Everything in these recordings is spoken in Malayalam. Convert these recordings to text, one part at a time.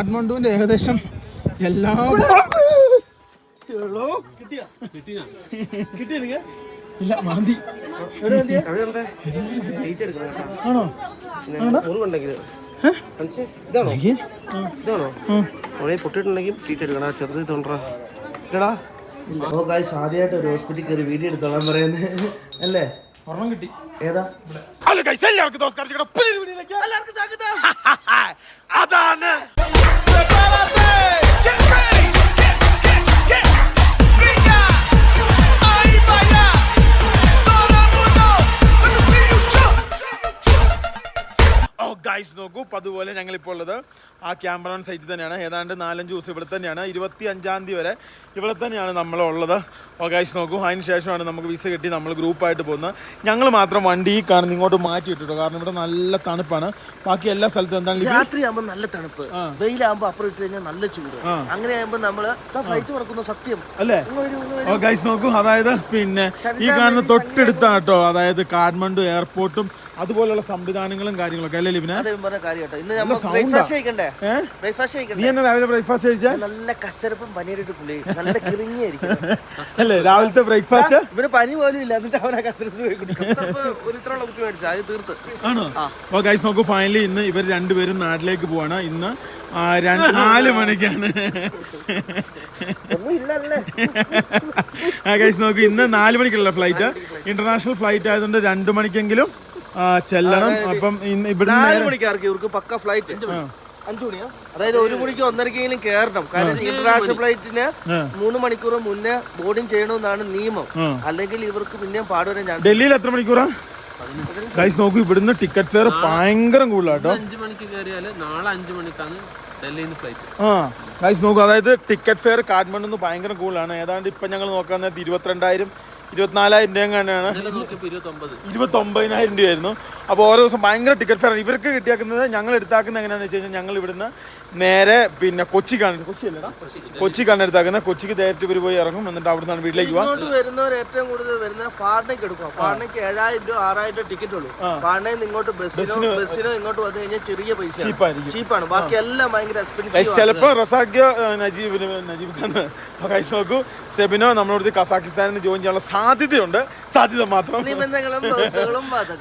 കാഠ്മണ്ഡുവിന്റെ ഏകദേശം എല്ലാ ഇല്ല മാന്തി ആണോ പൊട്ടിട്ടുണ്ടെങ്കിൽ ട്രീറ്റ് എടുക്കണം. ചെറുത് തോന്നടാ ആദ്യമായിട്ട് ഒരു ഹോസ്പിറ്റലിൽ കയറി വീഡിയോ എടുത്തോളാൻ പറയുന്നത് അല്ലേ? ഒരെണ്ണം കിട്ടി. ഏതാ? അതാണ് ഗൈസ് നോക്കൂ. അപ്പോൾ അതുപോലെ ഞങ്ങളിപ്പോൾ ഉള്ളത് ആ ക്യാമ്പറോൺ സൈറ്റിൽ തന്നെയാണ്. ഏതാണ്ട് 4-5 ദിവസം ഇവിടെ തന്നെയാണ്. 25-ാം തീയതി വരെ ഇവിടെ തന്നെയാണ് നമ്മളുള്ളത്. അപ്പോൾ ഗൈസ് നോക്കൂ, അതിന് ശേഷമാണ് നമുക്ക് വിസ കിട്ടി നമ്മൾ ഗ്രൂപ്പായിട്ട് പോകുന്നത്. ഞങ്ങൾ മാത്രം വണ്ടി ഈ കാണുന്ന ഇങ്ങോട്ട് മാറ്റി ഇട്ടിട്ടോ, കാരണം ഇവിടെ നല്ല തണുപ്പാണ്. ബാക്കി എല്ലാ സ്ഥലത്തും എന്താണ് രാത്രിയാകുമ്പോൾ നല്ല തണുപ്പ്, വെയിലാകുമ്പോൾ അപ്പുറം ഇട്ട് കഴിഞ്ഞാൽ നല്ല ചൂട്. അങ്ങനെ ആകുമ്പോൾ നമ്മള് ഫ്ലൈറ്റ് പറക്കുന്ന സത്യം അല്ലേ? ഗൈസ് നോക്കൂ, അതായത് പിന്നെ ഈ കാണുന്ന തൊട്ടടുത്താട്ടോ, അതായത് കാഠ്മണ്ഡു എയർപോർട്ടും അതുപോലുള്ള സംവിധാനങ്ങളും കാര്യങ്ങളൊക്കെ അല്ലേ ലിബിന? നീ എന്നെ രാവിലെ ബ്രേക്ക്ഫാസ്റ്റ് കഴിച്ചാൽ നല്ല കശരപ്പും പനീരിട്ട് കുളി നല്ല കിറിങ്ങിയായിരിക്കും അല്ലേ രാവിലത്തെ ബ്രേക്ക്ഫാസ്റ്റ്? ഇവര് പനി പോലും ഇല്ല, എന്നിട്ട് അവനെ കശരപ്പ് ഒരു ഇത്രയുള്ള കുട്ടി മേടിച്ചു, അത് തീർത്ത് ആണോ? അപ്പോൾ ഗൈസ് നോക്കൂ, ഫൈനലി ഇന്ന് ഇവർ രണ്ടുപേരും നാട്ടിലേക്ക് പോവാണ്. ഇന്ന് 4 മണിക്കാണ്. ഗൈസ് നോക്കൂ, ഇന്ന് 4 മണിക്കുള്ള ഫ്ലൈറ്റ്, ഇന്റർനാഷണൽ ഫ്ലൈറ്റ് ആയതുകൊണ്ട് 2 മണിക്കെങ്കിലും ചെല്ലണം. അപ്പം ഇവിടെ 4 മണിക്കാർക്ക് ഇവർക്ക് പക്ക ഫ്ലൈറ്റ് 5 മണിയാ, അതായത് 1 മണിക്ക് 1:30 കയറണം. കാരണം ഇന്റർനാഷണൽ ഫ്ലൈറ്റിന് 3 മണിക്കൂർ മുന്നേ ബോർഡിംഗ് ചെയ്യണമെന്നാണ് നിയമം. അല്ലെങ്കിൽ ഇവർക്ക് പിന്നെയും പാടുവരാൻ ചാൻസ്. ഡൽഹിയിൽ എത്ര മണിക്കൂറാ? ഗൈസ് നോക്കൂ, ഇവിടുന്ന് ടിക്കറ്റ് ഫെയർ ഭയങ്കര കൂടുതലാട്ടോ. 5 മണിക്ക് കയറിയാല് നാളെ 5 മണിക്കാണ് ഡൽഹിയിൽ നിന്ന് ഫ്ലൈറ്റ്. ഗൈസ് നോക്കൂ, അതായത് ടിക്കറ്റ് ഫെയർ കാഠ്മണ്ഡു ഭയങ്കര കൂടുതലാണ്. ഏതാണ്ട് ഇപ്പൊ ഞങ്ങൾ നോക്കാൻ 22,000 24,000 രൂപ തന്നെയാണ്. 29,000 രൂപയായിരുന്നു. അപ്പോൾ ഓരോ ദിവസം ഭയങ്കര ടിക്കറ്റ് ഫെയർ. ഇവർക്ക് കിട്ടിയാക്കുന്നത് ഞങ്ങൾ എടുത്താക്കുന്നത് എങ്ങനെയാണെന്ന് വെച്ച് കഴിഞ്ഞാൽ, ഞങ്ങൾ ഇവിടുന്ന് നേരെ പിന്നെ കൊച്ചിക്കാണ് എടുത്താക്കുന്നത്. കൊച്ചിക്ക് നേരിട്ട് ഇവർ പോയി ഇറങ്ങും, എന്നിട്ട് അവിടെ നിന്നാണ് വീട്ടിലേക്ക് പോകാം. വരുന്നവർ ഏറ്റവും കൂടുതൽ വരുന്ന പാട്നയ്ക്ക് എടുക്കുക. പാട്നയ്ക്ക് 7,000 രൂപ 6,000 രൂപ ടിക്കറ്റ് ഉള്ളൂ. പാട്നയിൽ ഇങ്ങോട്ട് ബസ്സിനോ ഇങ്ങോട്ട് വന്നു കഴിഞ്ഞാൽ ചെറിയ പൈസ ചീപ്പാണ്. ബാക്കി എല്ലാം ഭയങ്കര എക്സ്പെൻസീവ്. ചിലപ്പോൾ റസാഖ് നജീബ് ഗൈസ് നോക്കൂ, സെബിനോ നമ്മളോട് കസാഖിസ്ഥാനിൽ നിന്ന് ജോയിൻ ചെയ്യാനുള്ള സാധ്യതയുണ്ട്. സാധ്യത മാത്രം.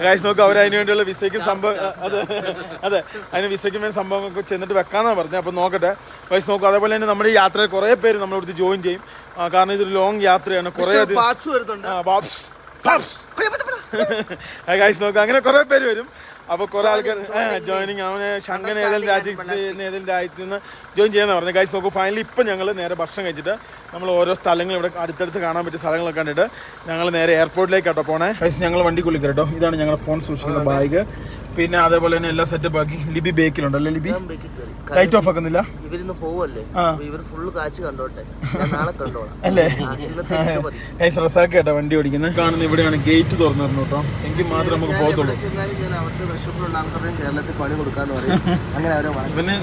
ഗൈസ് നോക്കൂ, അവർ അതിന് വേണ്ടിയുള്ള വിസയ്ക്ക് സംഭവം അതെ അതിന് വിസയ്ക്ക് വേണ്ടി സംഭവം ചെന്നിട്ട് വെക്കാന്നാണ് പറഞ്ഞത്. അപ്പോൾ നോക്കട്ടെ ഗൈസ് നോക്കൂ. അതേപോലെ തന്നെ നമ്മുടെ ഈ യാത്രയിൽ കുറേ പേര് നമ്മളിവിടുത്തെ ജോയിൻ ചെയ്യും. കാരണം ഇതൊരു ലോങ് യാത്രയാണ്. കുറേ ഗൈസ് നോക്കൂ, അങ്ങനെ കുറേ പേര് വരും. അപ്പോൾ കുറേ ആൾക്കാർ ജോയിനിങ് അവന് ശങ്കൻ ഏതെങ്കിലും രാജ്യത്ത് നിന്ന് ജോയിൻ ചെയ്യാന്ന് പറഞ്ഞു. ഗൈസ് നോക്കൂ, ഫൈനലി ഇപ്പം ഞങ്ങൾ നേരെ ഭക്ഷണം കഴിച്ചിട്ട് നമ്മൾ ഓരോ സ്ഥലങ്ങൾ ഇവിടെ അടുത്തടുത്ത് കാണാൻ പറ്റിയ സ്ഥലങ്ങളൊക്കെ കണ്ടിട്ട് ഞങ്ങൾ നേരെ എയർപോർട്ടിലേക്കാട്ടോ പോണേ. ഗൈസ് ഞങ്ങൾ വണ്ടി കുളിക്കാം കേട്ടോ. ഇതാണ് ഞങ്ങളുടെ ഫോൺ സൂക്ഷിക്കുന്ന ബാഗ്. പിന്നെ അതേപോലെ തന്നെ എല്ലാ സെറ്റപ്പ് ആക്കി. ലിബി ബേക്കിലുണ്ടല്ലേ? ലിബി ലൈറ്റ് ഓഫ് ആക്കുന്നില്ല. ഇവരിന്ന് പോവല്ലേ, ഇവർ ഫുള്ള് കാച്ച് കണ്ടോട്ടെ, നാളെ കണ്ടോളാം അല്ലേ? ഗൈസ് റസാഖ് കേട്ടോ വണ്ടി ഓടിക്കുന്നത്. കാണുന്ന ഇവിടെയാണ് ഗേറ്റ് തുറന്നു തരണം കേട്ടോ, എങ്കിൽ മാത്രമേ നമുക്ക് പോകത്തുള്ളൂ. കേരളത്തിൽ പണി കൊടുക്കാന്ന് പറയും. അങ്ങനെ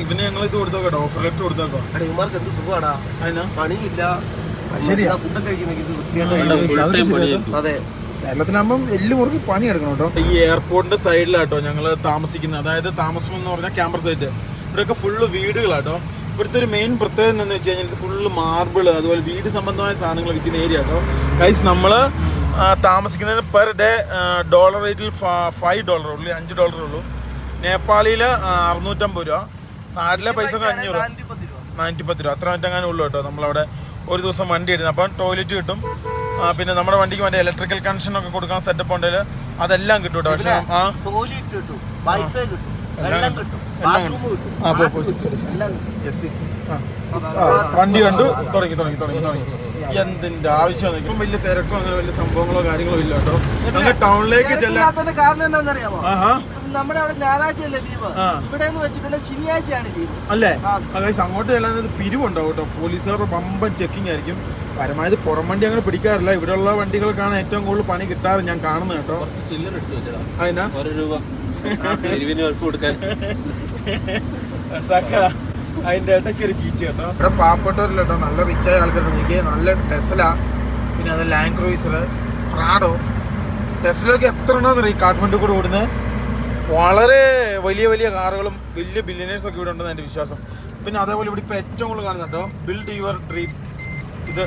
ഇവന് ഞങ്ങൾ ഇത് കൊടുത്തോ കേട്ടോ, ഓഫർ ലെറ്റർ കൊടുത്തേക്കോ. ഇവർക്ക് എന്ത് സുഖമാടാ, പണിയില്ല, ഫുഡ് കഴിക്കുന്നെങ്കിൽ. അതെ, കേരളത്തിലാകുമ്പം എല്ലാം മുറുക്കി പണിയെടുക്കണം കേട്ടോ. ഈ എയർപോർട്ടിന്റെ സൈഡിലാട്ടോ ഞങ്ങൾ താമസിക്കുന്നത്. അതായത് താമസം എന്ന് പറഞ്ഞാൽ ക്യാമ്പർ സൈറ്റ്. ഇവിടെയൊക്കെ ഫുള്ള് വീടുകളാട്ടോ. ഇവിടുത്തെ ഒരു മെയിൻ പ്രത്യേകത എന്ന് വെച്ച് കഴിഞ്ഞാൽ ഇത് ഫുള്ള് മാർബിൾ, അതുപോലെ വീട് സംബന്ധമായ സാധനങ്ങൾ വിൽക്കുന്ന ഏരിയ കേട്ടോ. ഗൈസ് നമ്മൾ താമസിക്കുന്നതിന് പെർ ഡേ ഡോളർ റേറ്റിൽ $5 ഉള്ളൂ, $5 ഉള്ളൂ. നേപ്പാളിൽ 650 രൂപ. നാട്ടിലെ പൈസ 500, 410 രൂപ അത്ര മറ്റെങ്ങാനും ഉള്ളൂ കേട്ടോ. നമ്മളവിടെ ഒരു ദിവസം വണ്ടി ഇടുന്നത്. അപ്പം ടോയ്ലറ്റ് കിട്ടും, പിന്നെ നമ്മുടെ വണ്ടിക്ക് മറ്റേ ഇലക്ട്രിക്കൽ കണക്ഷൻ ഒക്കെ കൊടുക്കാൻ സെറ്റപ്പ് ഉണ്ടെങ്കിൽ അതെല്ലാം കിട്ടും കേട്ടോ. പക്ഷേ വണ്ടി കണ്ടു തുടങ്ങി. എന്തിന്റെ ആവശ്യം ഇപ്പം വലിയ തിരക്കോ അങ്ങനെ വലിയ സംഭവങ്ങളോ കാര്യങ്ങളോ ഇല്ല കേട്ടോ. നമുക്ക് ടൗണിലേക്ക് ചെല്ലാൻ കാരണം എന്താണെന്നറിയാമോ? നമ്മുടെ അവിടെ ഞായറാഴ്ചയല്ലേ ലീവ്, ഇവിടെ വെച്ചിട്ടുള്ള ശനിയാഴ്ചയാണ് ലീവ് അല്ലേ? അതായത് അങ്ങോട്ട് ചെല്ലാൻ പിരിവുണ്ടാവും കേട്ടോ. പോലീസുകാരുടെ വമ്പൻ ചെക്കിംഗ് ആയിരിക്കും. പരമാവധി പുറം വണ്ടി അങ്ങനെ പിടിക്കാറില്ല. ഇവിടെയുള്ള വണ്ടികൾക്കാണ് ഏറ്റവും കൂടുതൽ പണി കിട്ടാറ് ഞാൻ കാണുന്നത് കേട്ടോ. അതിനാ അതിന്റെ ഇടയ്ക്ക് ഒരു കീച്ച് കേട്ടോ. ഇവിടെ പാവപ്പെട്ടവരില്ല കേട്ടോ, നല്ല റിച്ചായ ആൾക്കാരുണ്ട്. എനിക്ക് നല്ല ടെസ്ല, പിന്നെ അത് ലാൻഡ് ക്രൂയിസർ, പ്രാഡോ. ടെസ്ലൊക്കെ എത്ര ഉണ്ടോന്ന് അറിയാം കാഠ്മണ്ഡു കൂടെ ഓടുന്നത്. വളരെ വലിയ വലിയ കാറുകളും വലിയ ബില്യനേഴ്സ് ഒക്കെ ഇവിടെ ഉണ്ടെന്ന് എൻ്റെ വിശ്വാസം. പിന്നെ അതേപോലെ ഇവിടെ ഇപ്പോൾ ഏറ്റവും കൂടുതൽ കാണുന്നത് കേട്ടോ ബിൽഡ് യുവർ ഡ്രീം. ഇത്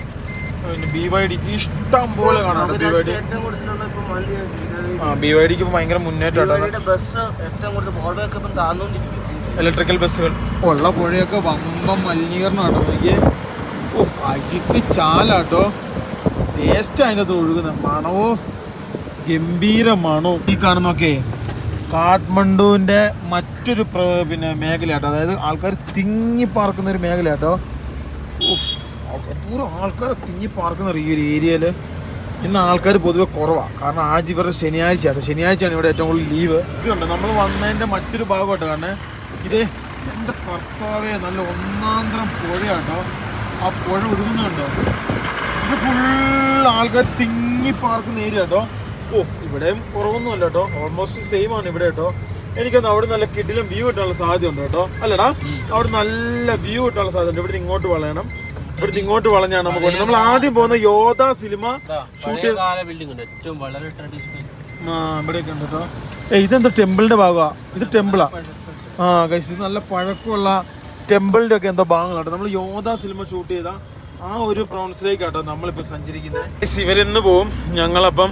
പിന്നെ BYD ഇഷ്ടം പോലെ കാണാം. BYD BYDക്ക് ഇപ്പോൾ ഭയങ്കര മുന്നേറ്റം ഇലക്ട്രിക്കൽ ബസ്സുകൾ ഉള്ള പുഴയൊക്കെ വമ്പം മലിനീകരണം കേട്ടോ. എനിക്ക് അഴുക്ക് ചാലാട്ടോ, വേസ്റ്റ് അതിനകത്ത് ഒഴുകുന്ന മണവോ ഗംഭീര മണോ. ഈ കാണുന്നൊക്കെ കാഠ്മണ്ഡുവിൻ്റെ മറ്റൊരു പിന്നെ മേഖല കേട്ടോ, അതായത് ആൾക്കാർ തിങ്ങി പാർക്കുന്ന ഒരു മേഖല കേട്ടോ. പൂർവ്വം ആൾക്കാർ തിങ്ങി പാർക്കുന്ന ഈ ഒരു ഏരിയയിൽ ഇന്ന് ആൾക്കാർ പൊതുവെ കുറവാണ്. കാരണം ഇവരുടെ ശനിയാഴ്ച കേട്ടോ, ശനിയാഴ്ചയാണ് ഇവിടെ ഏറ്റവും കൂടുതൽ ലീവ്. ഇതുണ്ട് നമ്മൾ വന്നതിൻ്റെ മറ്റൊരു ഭാഗമായിട്ട് കാരണം ഇത് എൻ്റെ കർത്താവേ നല്ല ഒന്നാന്തരം പുഴയാട്ടോ. ആ പുഴ ഒഴുകുന്നുണ്ടോ, ഇത് ഫുൾ ആൾക്കാർ തിങ്ങി പാർക്കുന്ന ഏരിയ കേട്ടോ. ഇവിടെയും കുറവൊന്നുമല്ല കേട്ടോ, ഓൾമോസ്റ്റ് സെയിം ആണ് ഇവിടെ കേട്ടോ. എനിക്കൊന്ന് അവിടെ നല്ല കിടിലും വ്യൂ കിട്ടാനുള്ള സാധ്യത ഉണ്ട് കേട്ടോ. അല്ലടാ, അവിടെ നല്ല വ്യൂ കിട്ടാനുള്ള സാധ്യത ഉണ്ട്. ഇവിടുന്ന് ഇങ്ങോട്ട് വളയണം, ഇവിടുന്ന് ഇങ്ങോട്ട് വളഞ്ഞാണ് നമുക്ക്. നമ്മൾ ആദ്യം പോകുന്ന യോധ സിനിമ ഷൂട്ട് ഇവിടെയൊക്കെ ഉണ്ട് കേട്ടോ. ഇതെന്താ ടെമ്പിളിന്റെ ഭാഗമാണ്, ഇത് ടെമ്പിളാ. ഗൈസ് ഇത് നല്ല പഴക്കമുള്ള ടെമ്പിളിന്റെ ഒക്കെ എന്തോ ഭാഗങ്ങളാട്ടോ. നമ്മൾ യോധ സിനിമ ഷൂട്ട് ചെയ്ത ആ ഒരു പ്രോൺസിലേക്കാട്ടോ നമ്മളിപ്പോൾ സഞ്ചരിക്കുന്നത്. ഇവരിന്ന് പോവും, ഞങ്ങളപ്പം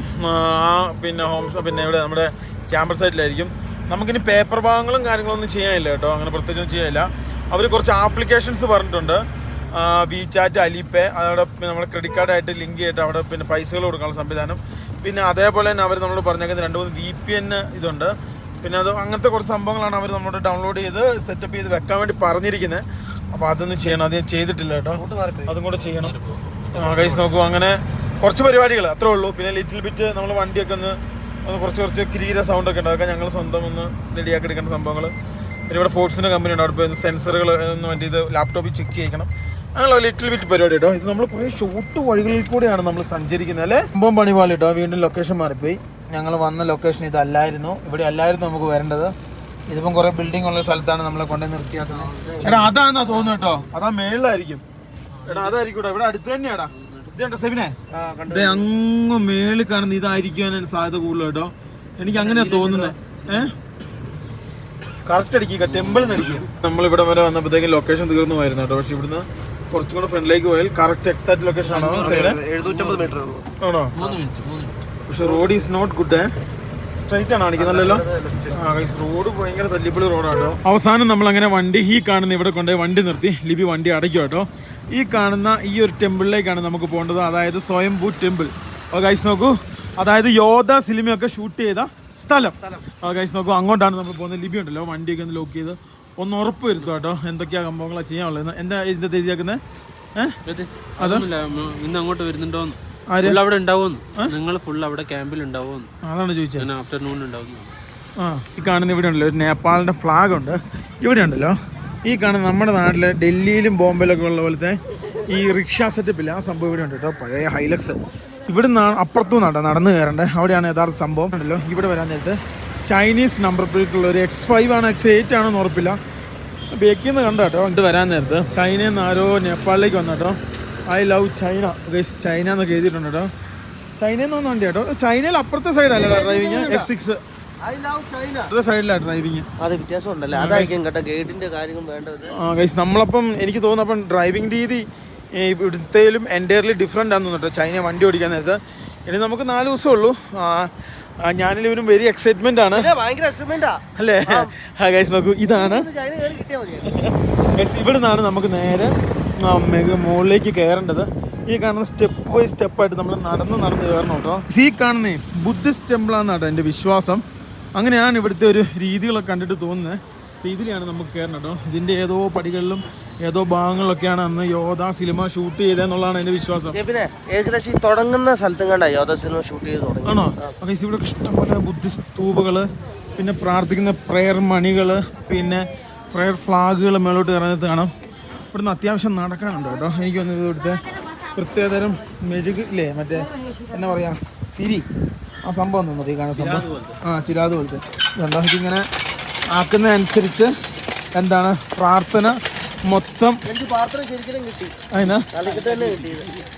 പിന്നെ പിന്നെ ഇവിടെ നമ്മുടെ ക്യാമ്പർ സൈറ്റിലായിരിക്കും. നമുക്കിനി പേപ്പർ ഭാഗങ്ങളും കാര്യങ്ങളൊന്നും ചെയ്യാനില്ല കേട്ടോ, അങ്ങനെ പ്രത്യേകിച്ചൊന്നും ചെയ്യാനില്ല. അവർ കുറച്ച് ആപ്ലിക്കേഷൻസ് പറഞ്ഞിട്ടുണ്ട്, വിചാറ്റ്, അലിപേ, അതോടെ നമ്മൾ ക്രെഡിറ്റ് കാർഡായിട്ട് ലിങ്ക് ചെയ്തിട്ട് അവിടെ പിന്നെ പൈസകൾ കൊടുക്കാനുള്ള സംവിധാനം. പിന്നെ അതേപോലെ തന്നെ അവർ നമ്മൾ പറഞ്ഞേക്കുന്നത് 2-3 VPN ഇതുണ്ട്. പിന്നെ അത് അങ്ങനത്തെ കുറച്ച് സംഭവങ്ങളാണ് അവർ നമ്മളോട് ഡൗൺലോഡ് ചെയ്ത് സെറ്റപ്പ് ചെയ്ത് വെക്കാൻ വേണ്ടി പറഞ്ഞിരിക്കുന്നത്. അപ്പോൾ അതൊന്നും ചെയ്യണം, അത് ഞാൻ ചെയ്തിട്ടില്ല കേട്ടോ, അതും കൂടെ ചെയ്യണം. ഗൈസ് നോക്കൂ, അങ്ങനെ കുറച്ച് പരിപാടികൾ അത്രേ ഉള്ളൂ. പിന്നെ ലിറ്റിൽ ബിറ്റ് നമ്മൾ വണ്ടിയൊക്കെ ഒന്ന് കുറച്ച് കിരീര സൗണ്ടൊക്കെ ഉണ്ട്, അതൊക്കെ ഞങ്ങൾ സ്വന്തം ഒന്ന് റെഡിയാക്കി എടുക്കേണ്ട സംഭവങ്ങൾ. പിന്നെ ഇവിടെ ഫോഴ്സിൻ്റെ കമ്പനി ഉണ്ട്, അവിടെ പോയി സെൻസറുകൾ എന്ന് വേണ്ടി ഇത് ലാപ്ടോപ്പിൽ ചെക്ക് ചെയ്യിക്കണം. അങ്ങനെയുള്ള ലിറ്റിൽ ബിറ്റ് പരിപാടി കേട്ടോ. ഇത് നമ്മൾ കുറേ ഷോർട്ട് വഴികളിൽ കൂടെയാണ് നമ്മൾ സഞ്ചരിക്കുന്നത് അല്ലേ. സംഭവം പണിപാളി കേട്ടോ, വീണ്ടും ലൊക്കേഷൻ മാറിപ്പോയി. ഞങ്ങൾ വന്ന ലൊക്കേഷൻ ഇതല്ലായിരുന്നു, ഇവിടെ അല്ലായിരുന്നു നമുക്ക് വരേണ്ടത്. ഇതിപ്പം കുറെ ബിൽഡിംഗ് ഉള്ള സ്ഥലത്താണ് നമ്മളെ കൊണ്ടുപോയി നിർത്തിയാക്കുന്നത്. എടാ അതാണെന്നാ തോന്നുന്നു കേട്ടോ, അതാ മേളിലായിരിക്കും. എടാ അതായിരിക്കും ഇവിടെ അടുത്ത് തന്നെയാടാ. ഇതേണ്ട സെബിനെ, ഇത് അങ്ങ് മേളിൽ കാണുന്ന ഇതായിരിക്കാനാണ് സാധ്യത കൂടുതൽ കേട്ടോ. എനിക്ക് അങ്ങനെയാ തോന്നുന്നത്. കറക്റ്റ് അടിക്കുക, ടെമ്പിളിൽ നിന്ന് അടിക്കുക. നമ്മളിവിടെ വരെ വന്നപ്പോഴത്തേക്കും ലൊക്കേഷൻ തീർന്നു പോയിരുന്നു കേട്ടോ. പക്ഷെ ഇവിടുന്ന് കുറച്ചും കൂടെ ഫ്രണ്ടിലേക്ക് പോയാൽ കറക്റ്റ് എക്സാക്ട് ലൊക്കേഷൻ ആണോ? 750 മീറ്റർ ആണോ? പക്ഷെ road is not good. Straight ആണ് കാണിക്കുന്നല്ലോ. റോഡ് ഭയങ്കര തല്ലിപ്പൊളി റോഡാട്ടോ. അവസാനം നമ്മൾ അങ്ങനെ വണ്ടി ഈ കാണുന്ന ഇവിടെ കൊണ്ടുപോയി വണ്ടി നിർത്തി. ലിബി വണ്ടി അടയ്ക്കും കേട്ടോ. ഈ കാണുന്ന ഈ ഒരു ടെമ്പിളിലേക്കാണ് നമുക്ക് പോകേണ്ടത്, അതായത് സ്വയംഭൂ ടെമ്പിൾ. ഗൈസ് നോക്കൂ, അതായത് യോധ സിനിമയൊക്കെ ഷൂട്ട് ചെയ്ത സ്ഥലം. ഗൈസ് നോക്കൂ, അങ്ങോട്ടാണ് നമ്മൾ പോകുന്നത്. ലിബി ഉണ്ടല്ലോ വണ്ടിയൊക്കെ ഒന്ന് ലോക്ക് ചെയ്ത് ഒന്ന് ഉറപ്പ് വരുത്തുക കേട്ടോ, എന്തൊക്കെയാ സംഭവങ്ങളാണ് ചെയ്യാനുള്ളത്. എന്താ ഇതിന്റെ തിരിച്ചേക്കുന്നത്? ഇന്ന് അങ്ങോട്ട് വരുന്നുണ്ടോ, അവിടെ ഉണ്ടാവുമെന്ന്, നിങ്ങൾ ഫുൾ അവിടെ ക്യാമ്പിൽ ഉണ്ടാവുമെന്ന് അതാണ് ചോദിച്ചത്. ആഫ്റ്റർനൂൺ ഉണ്ടാവും. ഈ കാണുന്ന ഇവിടെ ഉണ്ടല്ലോ ഒരു നേപ്പാളിന്റെ ഫ്ലാഗ് ഉണ്ട് ഇവിടെ ഉണ്ടല്ലോ. ഈ കാണുന്ന നമ്മുടെ നാട്ടിലെ ഡൽഹിയിലും ബോംബെയിലൊക്കെ ഉള്ള പോലത്തെ ഈ റിക്ഷ സെറ്റപ്പ് ഇല്ല, ആ സംഭവം ഇവിടെ ഉണ്ട് കേട്ടോ. പഴയ ഹൈലക്സ് ഇവിടെ നിന്നാണ് അപ്പുറത്തു നിന്നാണ് നടന്നു കയറേണ്ടത്. അവിടെയാണ് യഥാർത്ഥ സംഭവം ഉണ്ടല്ലോ. ഇവിടെ വരാൻ നേരത്ത് ചൈനീസ് നമ്പർ പ്ലേറ്റ് ഉള്ള ഒരു X5 ആണോ X8 ആണോ എന്ന് ഉറപ്പില്ല. ബേക്കിൽ നിന്ന് കണ്ടോ കേട്ടോ. ഇത് വരാൻ നേരത്ത് ചൈനയിൽ നിന്ന് ആരോ നേപ്പാളിലേക്ക് വന്നു കേട്ടോ. ഐ ലവ് ചൈന, ചൈന എന്നൊക്കെ എഴുതിയിട്ടുണ്ട് കേട്ടോ. ചൈനയിൽ നിന്ന് വന്ന വണ്ടി കേട്ടോ. ചൈനയിൽ അപ്പുറത്തെ സൈഡല്ല ഡ്രൈവിങ്, X6 സൈഡിലാണ് ഡ്രൈവിങ്. അത് വ്യത്യാസം ഉണ്ടല്ലോ, അതായിരിക്കും കേട്ടോ ഗൈഡിന്റെ കാര്യങ്ങൾ വേണ്ടത്. നമ്മളപ്പം എനിക്ക് തോന്നുന്നു അപ്പം ഡ്രൈവിംഗ് രീതി ഇവിടുത്തേലും എൻറ്റയർലി ഡിഫറെൻ്റ് ആണെന്ന് കേട്ടോ ചൈന വണ്ടി ഓടിക്കാൻ നേരത്ത്. ഇനി നമുക്ക് 4 ദിവസമേ ഉള്ളൂ. ഞാനിലും വെരി എക്സൈറ്റ്മെന്റ് ആണ് അല്ലേ. ഗൈസ് നോക്കൂ, ഇതാണ് ഇവിടെ നിന്നാണ് നമുക്ക് നേരെ മുകളിലേക്ക് കയറേണ്ടത്. ഈ കാണുന്ന സ്റ്റെപ്പ് ബൈ സ്റ്റെപ്പായിട്ട് നമ്മൾ നടന്ന് കയറണം കേട്ടോ. ഈ കാണുന്നേ ബുദ്ധിസ്റ്റ് ടെമ്പിളാണ് കേട്ടോ എൻ്റെ വിശ്വാസം. അങ്ങനെയാണ് ഇവിടുത്തെ ഒരു രീതികളൊക്കെ കണ്ടിട്ട് തോന്നുന്നത്. അപ്പോൾ ഇതിലാണ് നമുക്ക് കയറണം കേട്ടോ. ഇതിൻ്റെ ഏതോ പടികളിലും ഏതോ ഭാഗങ്ങളിലൊക്കെയാണ് അന്ന് യോധ സിനിമ ഷൂട്ട് ചെയ്തെന്നുള്ളതാണ് എൻ്റെ വിശ്വാസം. പിന്നെ ഏകദേശം തുടങ്ങുന്ന സ്ഥലത്തും കണ്ട യോധ സിനിമ ഷൂട്ട് ചെയ്ത് ആണോ? അപ്പോൾ ഇവിടെ ഇഷ്ടംപോലെ ബുദ്ധിസ്റ്റ് സ്തൂപകൾ, പിന്നെ പ്രാർത്ഥിക്കുന്ന പ്രെയർ മണികൾ, പിന്നെ പ്രെയർ ഫ്ലാഗുകൾ മേളോട്ട് കയറുന്നത് കാണാം. ഇവിടുന്ന് അത്യാവശ്യം നടക്കാനുണ്ട് കേട്ടോ. എനിക്ക് തോന്നുന്നത് ഇവിടുത്തെ പ്രത്യേകതരം മെഴുക് ഇല്ലേ, മറ്റേ എന്നാ പറയാ തിരി, ആ സംഭവം തോന്നുന്നത് ഈ കാണുന്ന സംഭവം. ചിരാത് പോലത്തെ ഇതുണ്ടോ. ഇതിങ്ങനെ ആക്കുന്നതനുസരിച്ച് എന്താണ് പ്രാർത്ഥന മൊത്തം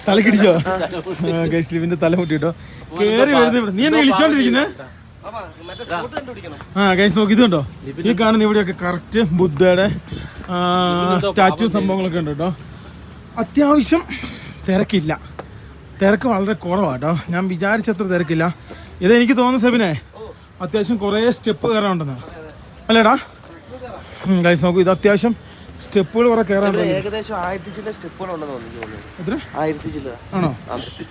തലക്കിടിച്ചോ? ഗൈസ്ലിവിന്റെ തല മുട്ടിട്ടോ. കേറി വരുന്ന നീ എന്നെ വിളിച്ചോണ്ടിരിക്കുന്നേ. ഗൈസ് നോക്കി ഇതുണ്ടോ, ഈ കാണുന്ന ഇവിടെയൊക്കെ കറക്റ്റ് ബുദ്ധയുടെ സ്റ്റാച്ചു സംഭവങ്ങളൊക്കെ ഉണ്ട് കേട്ടോ. അത്യാവശ്യം തിരക്കില്ല, തിരക്ക് വളരെ കുറവാട്ടോ. ഞാൻ വിചാരിച്ചത്ര തിരക്കില്ല. ഇതെനിക്ക് തോന്നുന്നു സെബിനെ അത്യാവശ്യം കുറേ സ്റ്റെപ്പ് കയറാനുണ്ടെന്ന് അല്ലേടാ. ഗൈസ് നോക്കൂ, ഇത് അത്യാവശ്യം സ്റ്റെപ്പുകൾ കുറെ കയറാനുണ്ട്. ഏകദേശം 1000 ചില സ്റ്റെപ്പുകളുണ്ടെന്ന് തോന്നുന്നു. എത്ര? 1000 ചില ആണോ?